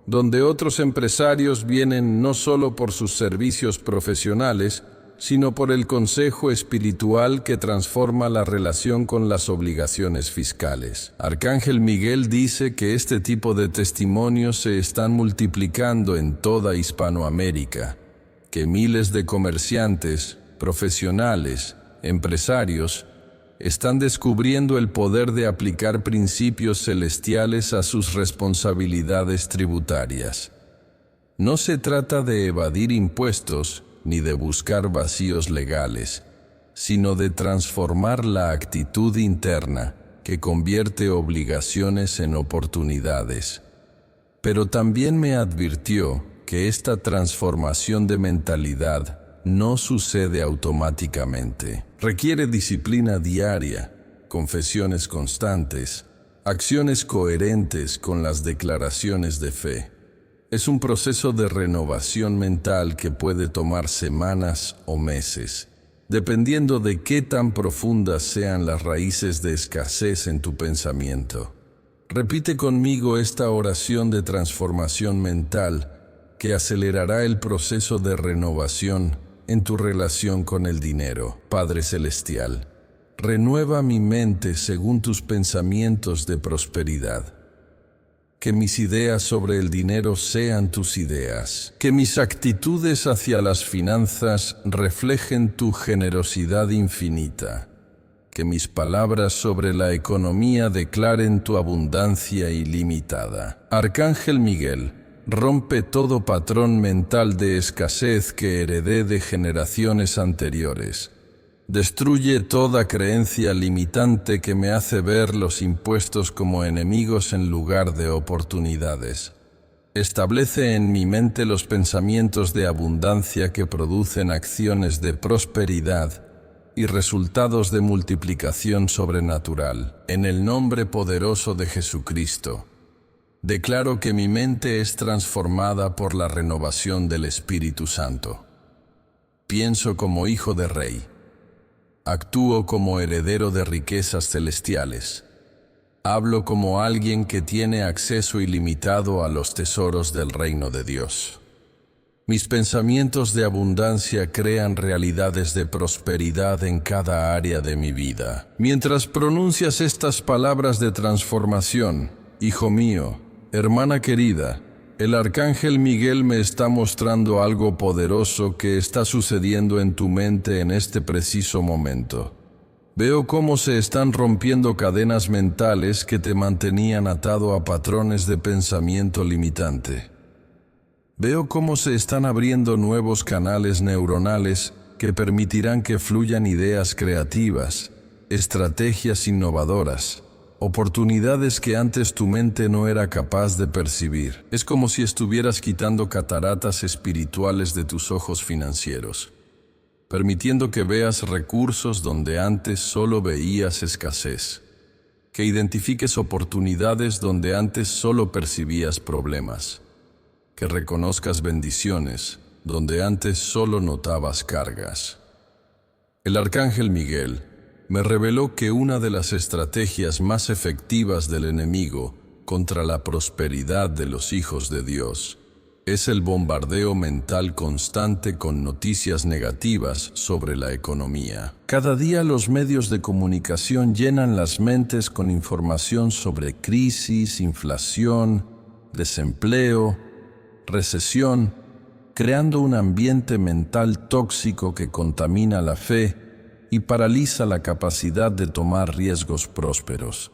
donde otros empresarios vienen no solo por sus servicios profesionales, sino por el consejo espiritual que transforma la relación con las obligaciones fiscales. Arcángel Miguel dice que este tipo de testimonios se están multiplicando en toda Hispanoamérica, que miles de comerciantes, profesionales, empresarios, están descubriendo el poder de aplicar principios celestiales a sus responsabilidades tributarias. No se trata de evadir impuestos ni de buscar vacíos legales, sino de transformar la actitud interna que convierte obligaciones en oportunidades. Pero también me advirtió que esta transformación de mentalidad no sucede automáticamente. Requiere disciplina diaria, confesiones constantes, acciones coherentes con las declaraciones de fe. Es un proceso de renovación mental que puede tomar semanas o meses, dependiendo de qué tan profundas sean las raíces de escasez en tu pensamiento. Repite conmigo esta oración de transformación mental que acelerará el proceso de renovación en tu relación con el dinero. Padre Celestial, renueva mi mente según tus pensamientos de prosperidad. Que mis ideas sobre el dinero sean tus ideas. Que mis actitudes hacia las finanzas reflejen tu generosidad infinita. Que mis palabras sobre la economía declaren tu abundancia ilimitada. Arcángel Miguel, rompe todo patrón mental de escasez que heredé de generaciones anteriores. Destruye toda creencia limitante que me hace ver los impuestos como enemigos en lugar de oportunidades. Establece en mi mente los pensamientos de abundancia que producen acciones de prosperidad y resultados de multiplicación sobrenatural. En el nombre poderoso de Jesucristo, declaro que mi mente es transformada por la renovación del Espíritu Santo. Pienso como hijo de rey. Actúo como heredero de riquezas celestiales. Hablo como alguien que tiene acceso ilimitado a los tesoros del reino de Dios. Mis pensamientos de abundancia crean realidades de prosperidad en cada área de mi vida. Mientras pronuncias estas palabras de transformación, hijo mío, hermana querida, el arcángel Miguel me está mostrando algo poderoso que está sucediendo en tu mente en este preciso momento. Veo cómo se están rompiendo cadenas mentales que te mantenían atado a patrones de pensamiento limitante. Veo cómo se están abriendo nuevos canales neuronales que permitirán que fluyan ideas creativas, estrategias innovadoras, oportunidades que antes tu mente no era capaz de percibir. Es como si estuvieras quitando cataratas espirituales de tus ojos financieros, permitiendo que veas recursos donde antes solo veías escasez, que identifiques oportunidades donde antes solo percibías problemas, que reconozcas bendiciones donde antes solo notabas cargas. El arcángel Miguel me reveló que una de las estrategias más efectivas del enemigo contra la prosperidad de los hijos de Dios es el bombardeo mental constante con noticias negativas sobre la economía. Cada día los medios de comunicación llenan las mentes con información sobre crisis, inflación, desempleo, recesión, creando un ambiente mental tóxico que contamina la fe y paraliza la capacidad de tomar riesgos prósperos.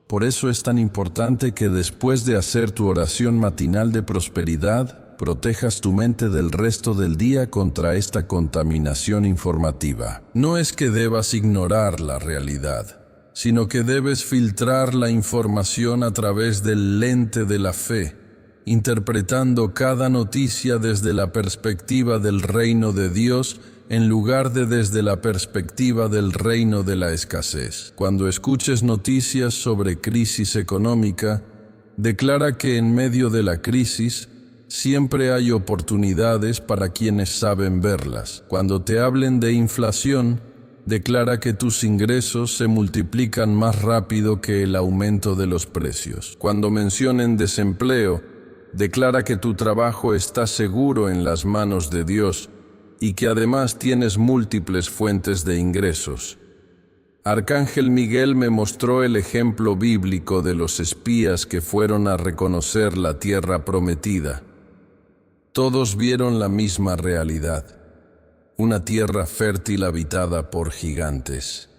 Por eso es tan importante que después de hacer tu oración matinal de prosperidad, protejas tu mente del resto del día contra esta contaminación informativa. No es que debas ignorar la realidad, sino que debes filtrar la información a través del lente de la fe, interpretando cada noticia desde la perspectiva del reino de Dios en lugar de desde la perspectiva del reino de la escasez. Cuando escuches noticias sobre crisis económica, declara que en medio de la crisis siempre hay oportunidades para quienes saben verlas. Cuando te hablen de inflación, declara que tus ingresos se multiplican más rápido que el aumento de los precios. Cuando mencionen desempleo, declara que tu trabajo está seguro en las manos de Dios y que además tienes múltiples fuentes de ingresos. Arcángel Miguel me mostró el ejemplo bíblico de los espías que fueron a reconocer la tierra prometida. Todos vieron la misma realidad, una tierra fértil habitada por gigantes.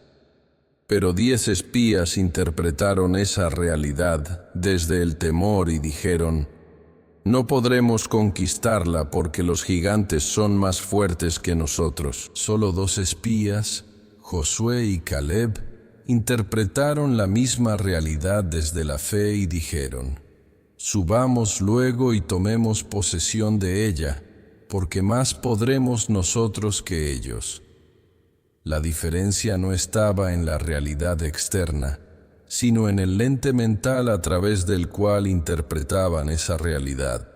Pero 10 espías interpretaron esa realidad desde el temor y dijeron: no podremos conquistarla porque los gigantes son más fuertes que nosotros. Solo 2 espías, Josué y Caleb, interpretaron la misma realidad desde la fe y dijeron: subamos luego y tomemos posesión de ella, porque más podremos nosotros que ellos. La diferencia no estaba en la realidad externa, sino en el lente mental a través del cual interpretaban esa realidad.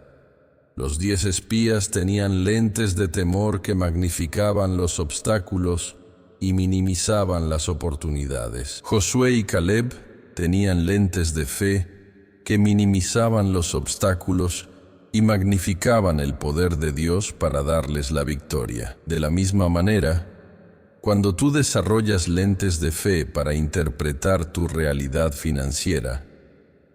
Los 10 espías tenían lentes de temor que magnificaban los obstáculos y minimizaban las oportunidades. Josué y Caleb tenían lentes de fe que minimizaban los obstáculos y magnificaban el poder de Dios para darles la victoria. De la misma manera, cuando tú desarrollas lentes de fe para interpretar tu realidad financiera,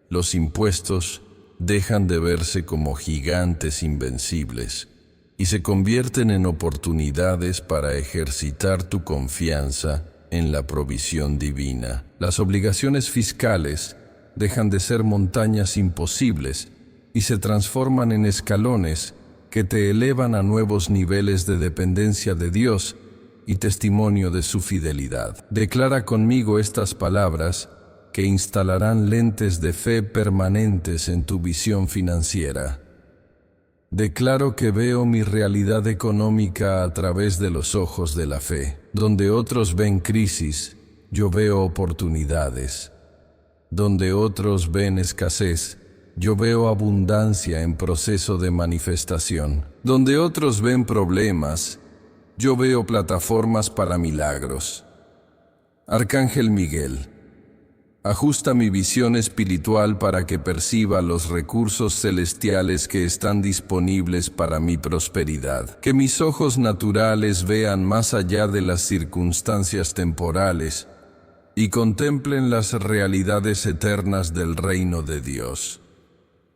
los impuestos dejan de verse como gigantes invencibles y se convierten en oportunidades para ejercitar tu confianza en la provisión divina. Las obligaciones fiscales dejan de ser montañas imposibles y se transforman en escalones que te elevan a nuevos niveles de dependencia de Dios y testimonio de su fidelidad. Declara conmigo estas palabras que instalarán lentes de fe permanentes en tu visión financiera. Declaro que veo mi realidad económica a través de los ojos de la fe. Donde otros ven crisis, yo veo oportunidades. Donde otros ven escasez, yo veo abundancia en proceso de manifestación. Donde otros ven problemas, yo veo plataformas para milagros. Arcángel Miguel, ajusta mi visión espiritual para que perciba los recursos celestiales que están disponibles para mi prosperidad. Que mis ojos naturales vean más allá de las circunstancias temporales y contemplen las realidades eternas del reino de Dios.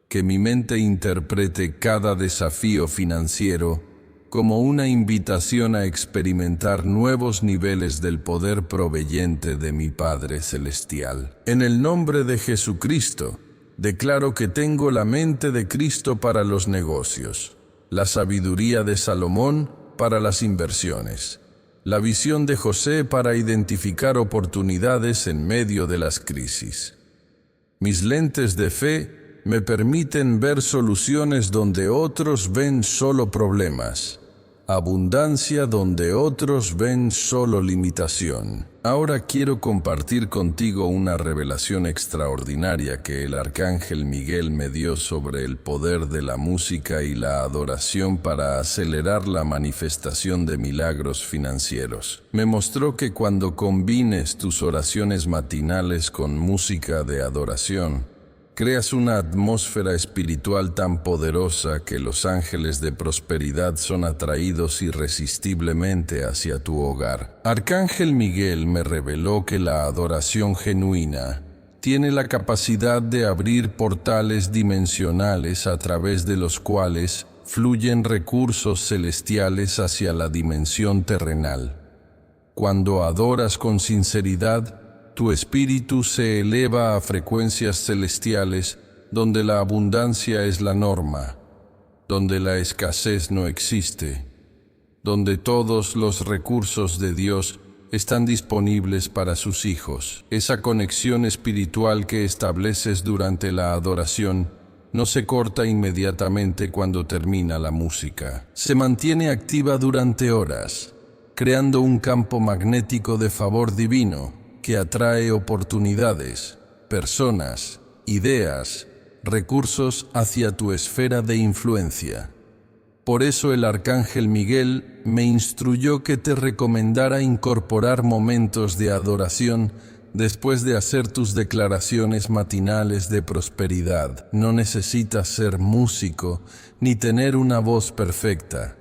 Que mi mente interprete cada desafío financiero como una invitación a experimentar nuevos niveles del poder proveyente de mi Padre Celestial. En el nombre de Jesucristo, declaro que tengo la mente de Cristo para los negocios, la sabiduría de Salomón para las inversiones, La visión de José para identificar oportunidades en medio de las crisis. Mis lentes de fe me permiten ver soluciones donde otros ven solo problemas, abundancia donde otros ven solo limitación. Ahora quiero compartir contigo una revelación extraordinaria que el arcángel Miguel me dio sobre el poder de la música y la adoración para acelerar la manifestación de milagros financieros. Me mostró que cuando combines tus oraciones matinales con música de adoración, creas una atmósfera espiritual tan poderosa que los ángeles de prosperidad son atraídos irresistiblemente hacia tu hogar. Arcángel Miguel me reveló que la adoración genuina tiene la capacidad de abrir portales dimensionales a través de los cuales fluyen recursos celestiales hacia la dimensión terrenal. Cuando adoras con sinceridad, tu espíritu se eleva a frecuencias celestiales donde la abundancia es la norma, donde la escasez no existe, donde todos los recursos de Dios están disponibles para sus hijos. Esa conexión espiritual que estableces durante la adoración no se corta inmediatamente cuando termina la música. Se mantiene activa durante horas, creando un campo magnético de favor divino que atrae oportunidades, personas, ideas, recursos hacia tu esfera de influencia. Por eso el arcángel Miguel me instruyó que te recomendara incorporar momentos de adoración después de hacer tus declaraciones matinales de prosperidad. No necesitas ser músico ni tener una voz perfecta.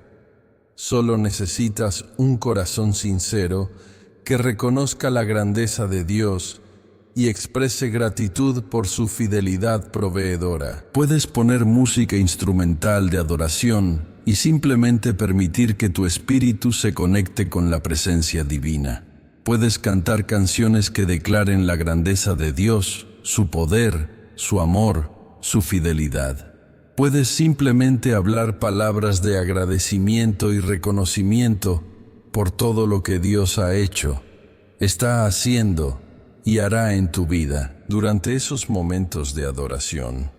Solo necesitas un corazón sincero que reconozca la grandeza de Dios y exprese gratitud por su fidelidad proveedora. Puedes poner música instrumental de adoración y simplemente permitir que tu espíritu se conecte con la presencia divina. Puedes cantar canciones que declaren la grandeza de Dios, su poder, su amor, su fidelidad. Puedes simplemente hablar palabras de agradecimiento y reconocimiento por todo lo que Dios ha hecho, está haciendo y hará en tu vida. Durante esos momentos de adoración,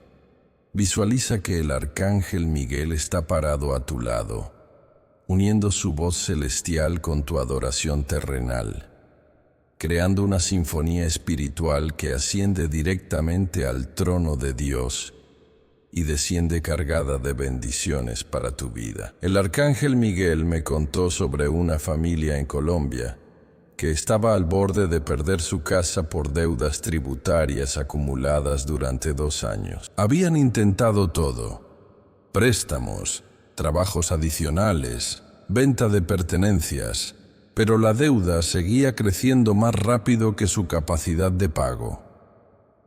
visualiza que el arcángel Miguel está parado a tu lado, uniendo su voz celestial con tu adoración terrenal, creando una sinfonía espiritual que asciende directamente al trono de Dios y desciende cargada de bendiciones para tu vida. El arcángel Miguel me contó sobre una familia en Colombia que estaba al borde de perder su casa por deudas tributarias acumuladas durante 2 años. Habían intentado todo: préstamos, trabajos adicionales, venta de pertenencias, pero la deuda seguía creciendo más rápido que su capacidad de pago.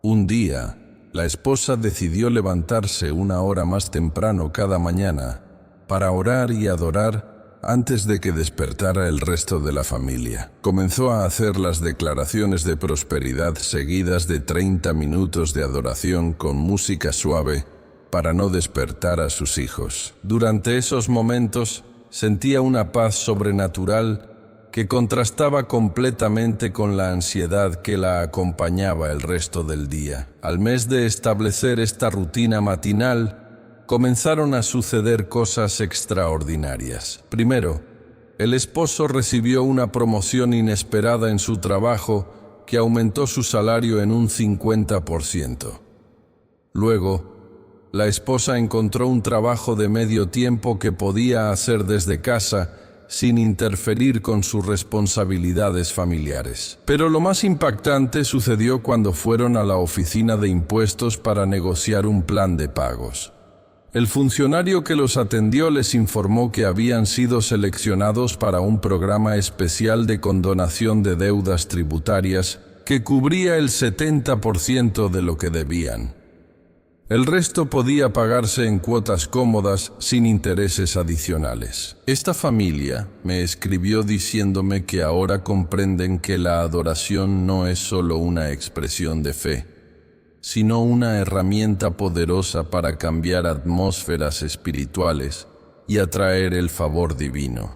Un día, la esposa decidió levantarse 1 hora más temprano cada mañana para orar y adorar antes de que despertara el resto de la familia. Comenzó a hacer las declaraciones de prosperidad seguidas de 30 minutos de adoración con música suave para no despertar a sus hijos. Durante esos momentos sentía una paz sobrenatural que contrastaba completamente con la ansiedad que la acompañaba el resto del día. Al mes de establecer esta rutina matinal, comenzaron a suceder cosas extraordinarias. Primero, el esposo recibió una promoción inesperada en su trabajo que aumentó su salario en un 50%. Luego, la esposa encontró un trabajo de medio tiempo que podía hacer desde casa sin interferir con sus responsabilidades familiares. Pero lo más impactante sucedió cuando fueron a la oficina de impuestos para negociar un plan de pagos. El funcionario que los atendió les informó que habían sido seleccionados para un programa especial de condonación de deudas tributarias que cubría el 70% de lo que debían. El resto podía pagarse en cuotas cómodas sin intereses adicionales. Esta familia me escribió diciéndome que ahora comprenden que la adoración no es solo una expresión de fe, sino una herramienta poderosa para cambiar atmósferas espirituales y atraer el favor divino.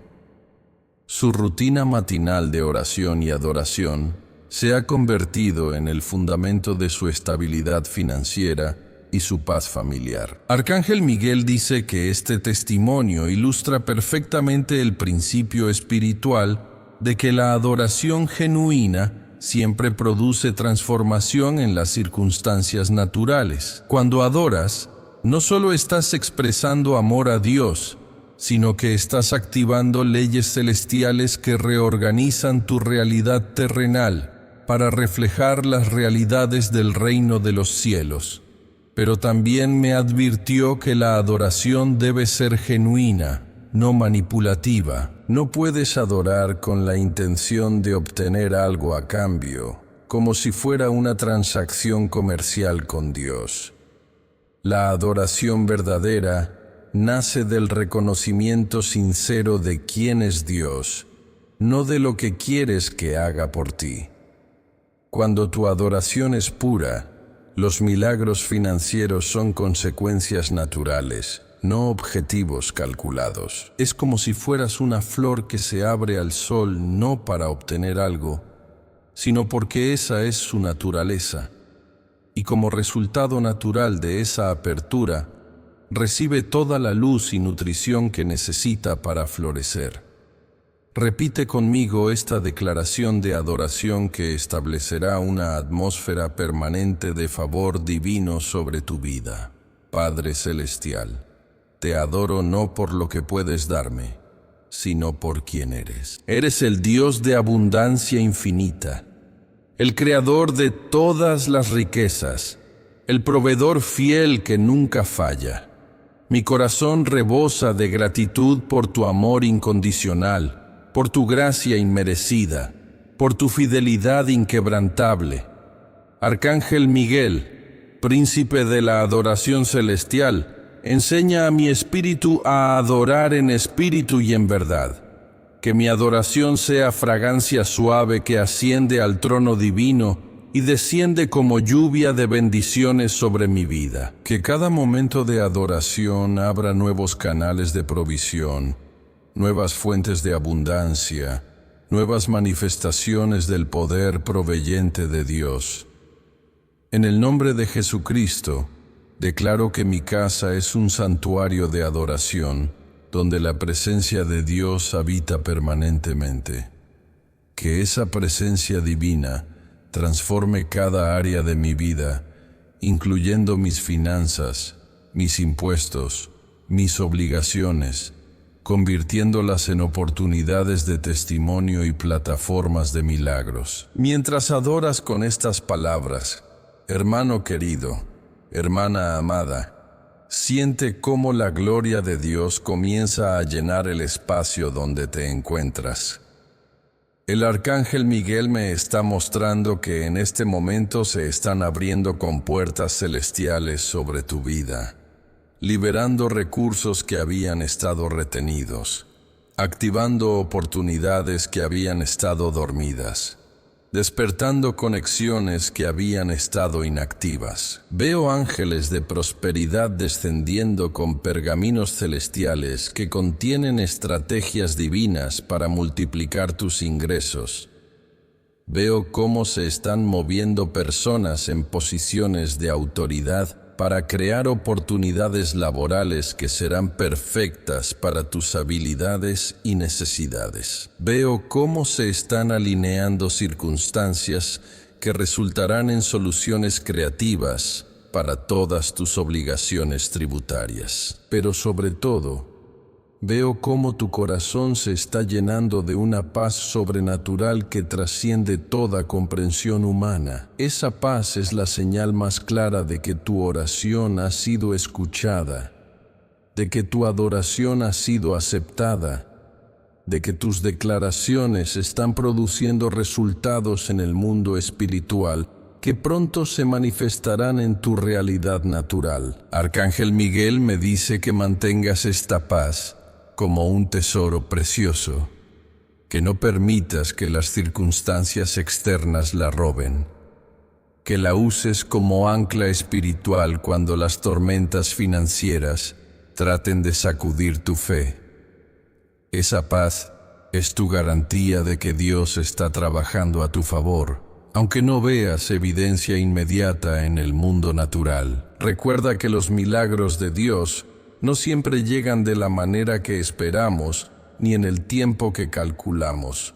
Su rutina matinal de oración y adoración se ha convertido en el fundamento de su estabilidad financiera y su paz familiar. Arcángel Miguel dice que este testimonio ilustra perfectamente el principio espiritual de que la adoración genuina siempre produce transformación en las circunstancias naturales. Cuando adoras, no solo estás expresando amor a Dios, sino que estás activando leyes celestiales que reorganizan tu realidad terrenal para reflejar las realidades del reino de los cielos. Pero también me advirtió que la adoración debe ser genuina, no manipulativa. No puedes adorar con la intención de obtener algo a cambio, como si fuera una transacción comercial con Dios. La adoración verdadera nace del reconocimiento sincero de quién es Dios, no de lo que quieres que haga por ti. Cuando tu adoración es pura, los milagros financieros son consecuencias naturales, no objetivos calculados. Es como si fueras una flor que se abre al sol no para obtener algo, sino porque esa es su naturaleza. Y como resultado natural de esa apertura, recibe toda la luz y nutrición que necesita para florecer. Repite conmigo esta declaración de adoración que establecerá una atmósfera permanente de favor divino sobre tu vida. Padre Celestial, te adoro no por lo que puedes darme, sino por quien eres. Eres el Dios de abundancia infinita, el creador de todas las riquezas, el proveedor fiel que nunca falla. Mi corazón rebosa de gratitud por tu amor incondicional, por tu gracia inmerecida, por tu fidelidad inquebrantable. Arcángel Miguel, príncipe de la adoración celestial, enseña a mi espíritu a adorar en espíritu y en verdad. Que mi adoración sea fragancia suave que asciende al trono divino y desciende como lluvia de bendiciones sobre mi vida. Que cada momento de adoración abra nuevos canales de provisión, nuevas fuentes de abundancia, nuevas manifestaciones del poder proveyente de Dios. En el nombre de Jesucristo, declaro que mi casa es un santuario de adoración, donde la presencia de Dios habita permanentemente. Que esa presencia divina transforme cada área de mi vida, incluyendo mis finanzas, mis impuestos, mis obligaciones, convirtiéndolas en oportunidades de testimonio y plataformas de milagros. Mientras adoras con estas palabras, hermano querido, hermana amada, siente cómo la gloria de Dios comienza a llenar el espacio donde te encuentras. El Arcángel Miguel me está mostrando que en este momento se están abriendo compuertas celestiales sobre tu vida, liberando recursos que habían estado retenidos, activando oportunidades que habían estado dormidas, despertando conexiones que habían estado inactivas. Veo ángeles de prosperidad descendiendo con pergaminos celestiales que contienen estrategias divinas para multiplicar tus ingresos. Veo cómo se están moviendo personas en posiciones de autoridad para crear oportunidades laborales que serán perfectas para tus habilidades y necesidades. Veo cómo se están alineando circunstancias que resultarán en soluciones creativas para todas tus obligaciones tributarias. Pero sobre todo, veo cómo tu corazón se está llenando de una paz sobrenatural que trasciende toda comprensión humana. Esa paz es la señal más clara de que tu oración ha sido escuchada, de que tu adoración ha sido aceptada, de que tus declaraciones están produciendo resultados en el mundo espiritual que pronto se manifestarán en tu realidad natural. Arcángel Miguel me dice que mantengas esta paz como un tesoro precioso, que no permitas que las circunstancias externas la roben, que la uses como ancla espiritual cuando las tormentas financieras traten de sacudir tu fe. Esa paz Es tu garantía de que Dios está trabajando a tu favor, aunque no veas evidencia inmediata en el mundo natural. Recuerda que los milagros de Dios no siempre llegan de la manera que esperamos ni en el tiempo que calculamos,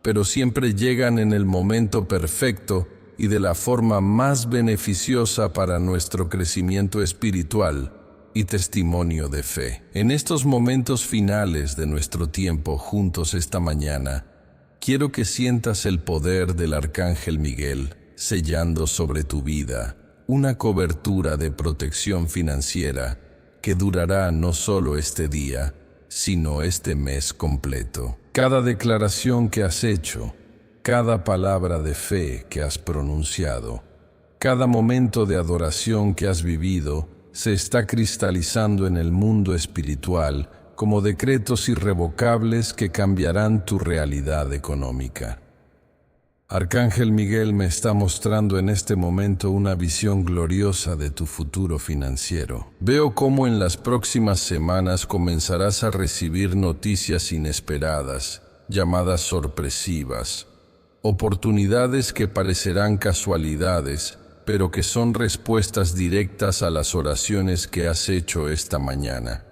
pero siempre llegan en el momento perfecto y de la forma más beneficiosa para nuestro crecimiento espiritual y testimonio de fe. En estos momentos finales de nuestro tiempo juntos esta mañana, quiero que sientas el poder del Arcángel Miguel sellando sobre tu vida una cobertura de protección financiera que durará no solo este día, sino este mes completo. Cada declaración que has hecho, cada palabra de fe que has pronunciado, cada momento de adoración que has vivido, se está cristalizando en el mundo espiritual como decretos irrevocables que cambiarán tu realidad económica. Arcángel Miguel me está mostrando en este momento una visión gloriosa de tu futuro financiero. Veo cómo en las próximas semanas comenzarás a recibir noticias inesperadas, llamadas sorpresivas, oportunidades que parecerán casualidades, pero que son respuestas directas a las oraciones que has hecho esta mañana.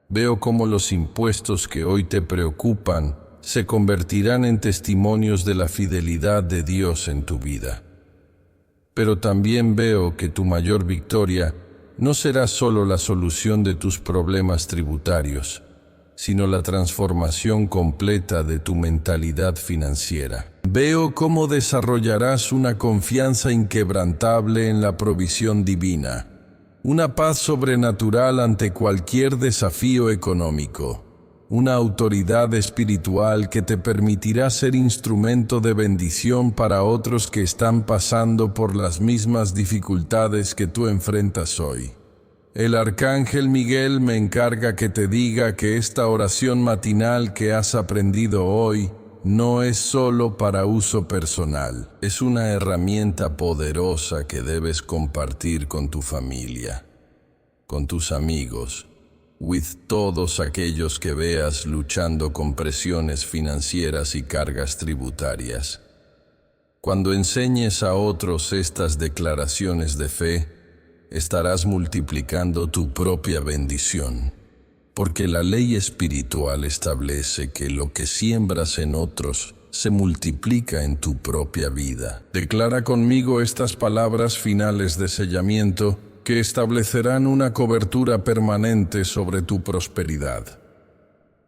Veo cómo los impuestos que hoy te preocupan se convertirán en testimonios de la fidelidad de Dios en tu vida. Pero también veo que tu mayor victoria no será solo la solución de tus problemas tributarios, sino la transformación completa de tu mentalidad financiera. Veo cómo desarrollarás una confianza inquebrantable en la provisión divina, una paz sobrenatural ante cualquier desafío económico, una autoridad espiritual que te permitirá ser instrumento de bendición para otros que están pasando por las mismas dificultades que tú enfrentas hoy. El Arcángel Miguel me encarga que te diga que esta oración matinal que has aprendido hoy no es solo para uso personal, es una herramienta poderosa que debes compartir con tu familia, con tus amigos, todos aquellos que veas luchando con presiones financieras y cargas tributarias. Cuando enseñes a otros estas declaraciones de fe, estarás multiplicando tu propia bendición, porque la ley espiritual establece que lo que siembras en otros se multiplica en tu propia vida. Declara conmigo estas palabras finales de sellamiento que establecerán una cobertura permanente sobre tu prosperidad.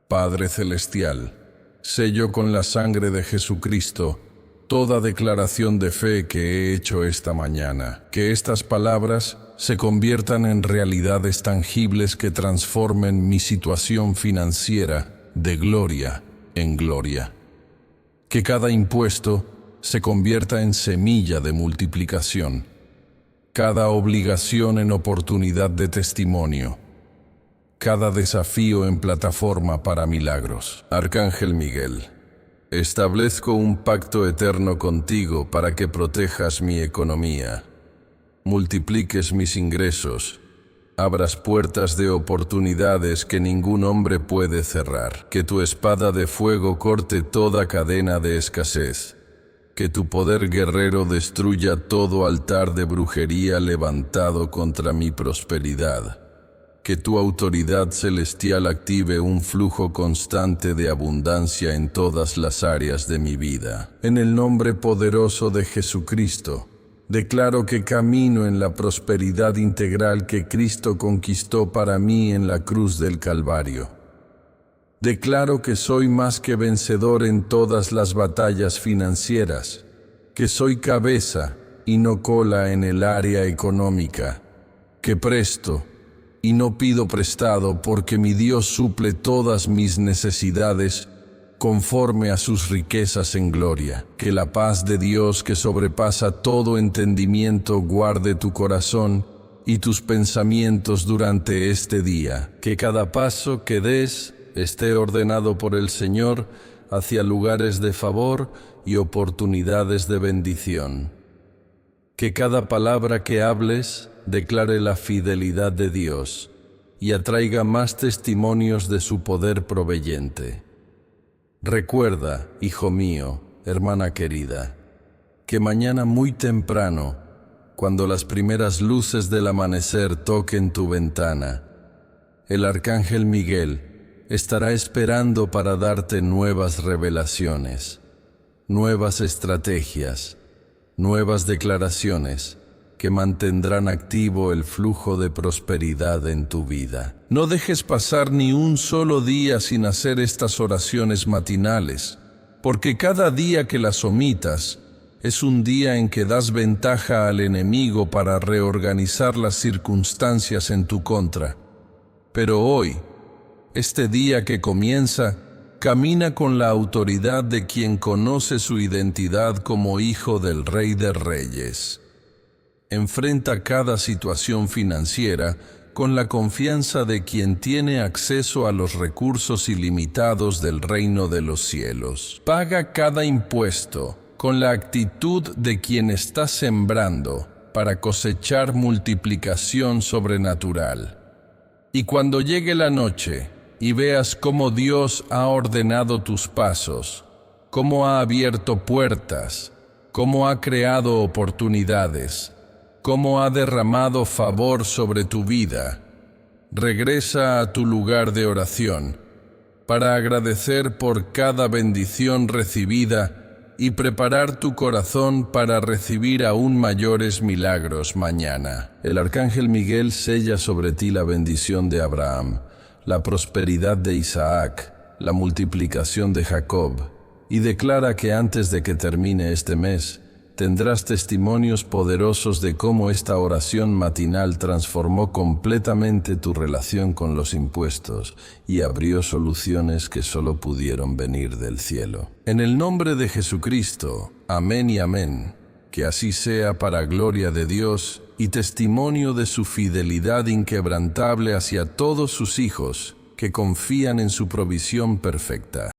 Padre Celestial, sello con la sangre de Jesucristo toda declaración de fe que he hecho esta mañana. Que estas palabras se conviertan en realidades tangibles que transformen mi situación financiera de gloria en gloria. Que cada impuesto se convierta en semilla de multiplicación, cada obligación en oportunidad de testimonio, cada desafío en plataforma para milagros. Arcángel Miguel, establezco un pacto eterno contigo para que protejas mi economía, multipliques mis ingresos, abras puertas de oportunidades que ningún hombre puede cerrar, que tu espada de fuego corte toda cadena de escasez, que tu poder guerrero destruya todo altar de brujería levantado contra mi prosperidad, que tu autoridad celestial active un flujo constante de abundancia en todas las áreas de mi vida. En el nombre poderoso de Jesucristo, declaro que camino en la prosperidad integral que Cristo conquistó para mí en la cruz del Calvario. Declaro que soy más que vencedor en todas las batallas financieras, que soy cabeza y no cola en el área económica, que presto y no pido prestado porque mi Dios suple todas mis necesidades conforme a sus riquezas en gloria. Que la paz de Dios que sobrepasa todo entendimiento guarde tu corazón y tus pensamientos durante este día. Que cada paso que des esté ordenado por el Señor hacia lugares de favor y oportunidades de bendición. Que cada palabra que hables declare la fidelidad de Dios y atraiga más testimonios de su poder proveyente. Recuerda, hijo mío, hermana querida, que mañana muy temprano, cuando las primeras luces del amanecer toquen tu ventana, el arcángel Miguel estará esperando para darte nuevas revelaciones, nuevas estrategias, nuevas declaraciones que mantendrán activo el flujo de prosperidad en tu vida. No dejes pasar ni un solo día sin hacer estas oraciones matinales, porque cada día que las omitas es un día en que das ventaja al enemigo para reorganizar las circunstancias en tu contra. Pero hoy, este día que comienza, camina con la autoridad de quien conoce su identidad como hijo del Rey de Reyes. Enfrenta cada situación financiera con la confianza de quien tiene acceso a los recursos ilimitados del reino de los cielos. Paga cada impuesto con la actitud de quien está sembrando para cosechar multiplicación sobrenatural. Y cuando llegue la noche y veas cómo Dios ha ordenado tus pasos, cómo ha abierto puertas, cómo ha creado oportunidades, cómo ha derramado favor sobre tu vida, regresa a tu lugar de oración para agradecer por cada bendición recibida y preparar tu corazón para recibir aún mayores milagros mañana. El arcángel Miguel sella sobre ti la bendición de Abraham, la prosperidad de Isaac, la multiplicación de Jacob, y declara que antes de que termine este mes, tendrás testimonios poderosos de cómo esta oración matinal transformó completamente tu relación con los impuestos y abrió soluciones que solo pudieron venir del cielo. En el nombre de Jesucristo, amén y amén, que así sea para gloria de Dios y testimonio de su fidelidad inquebrantable hacia todos sus hijos que confían en su provisión perfecta.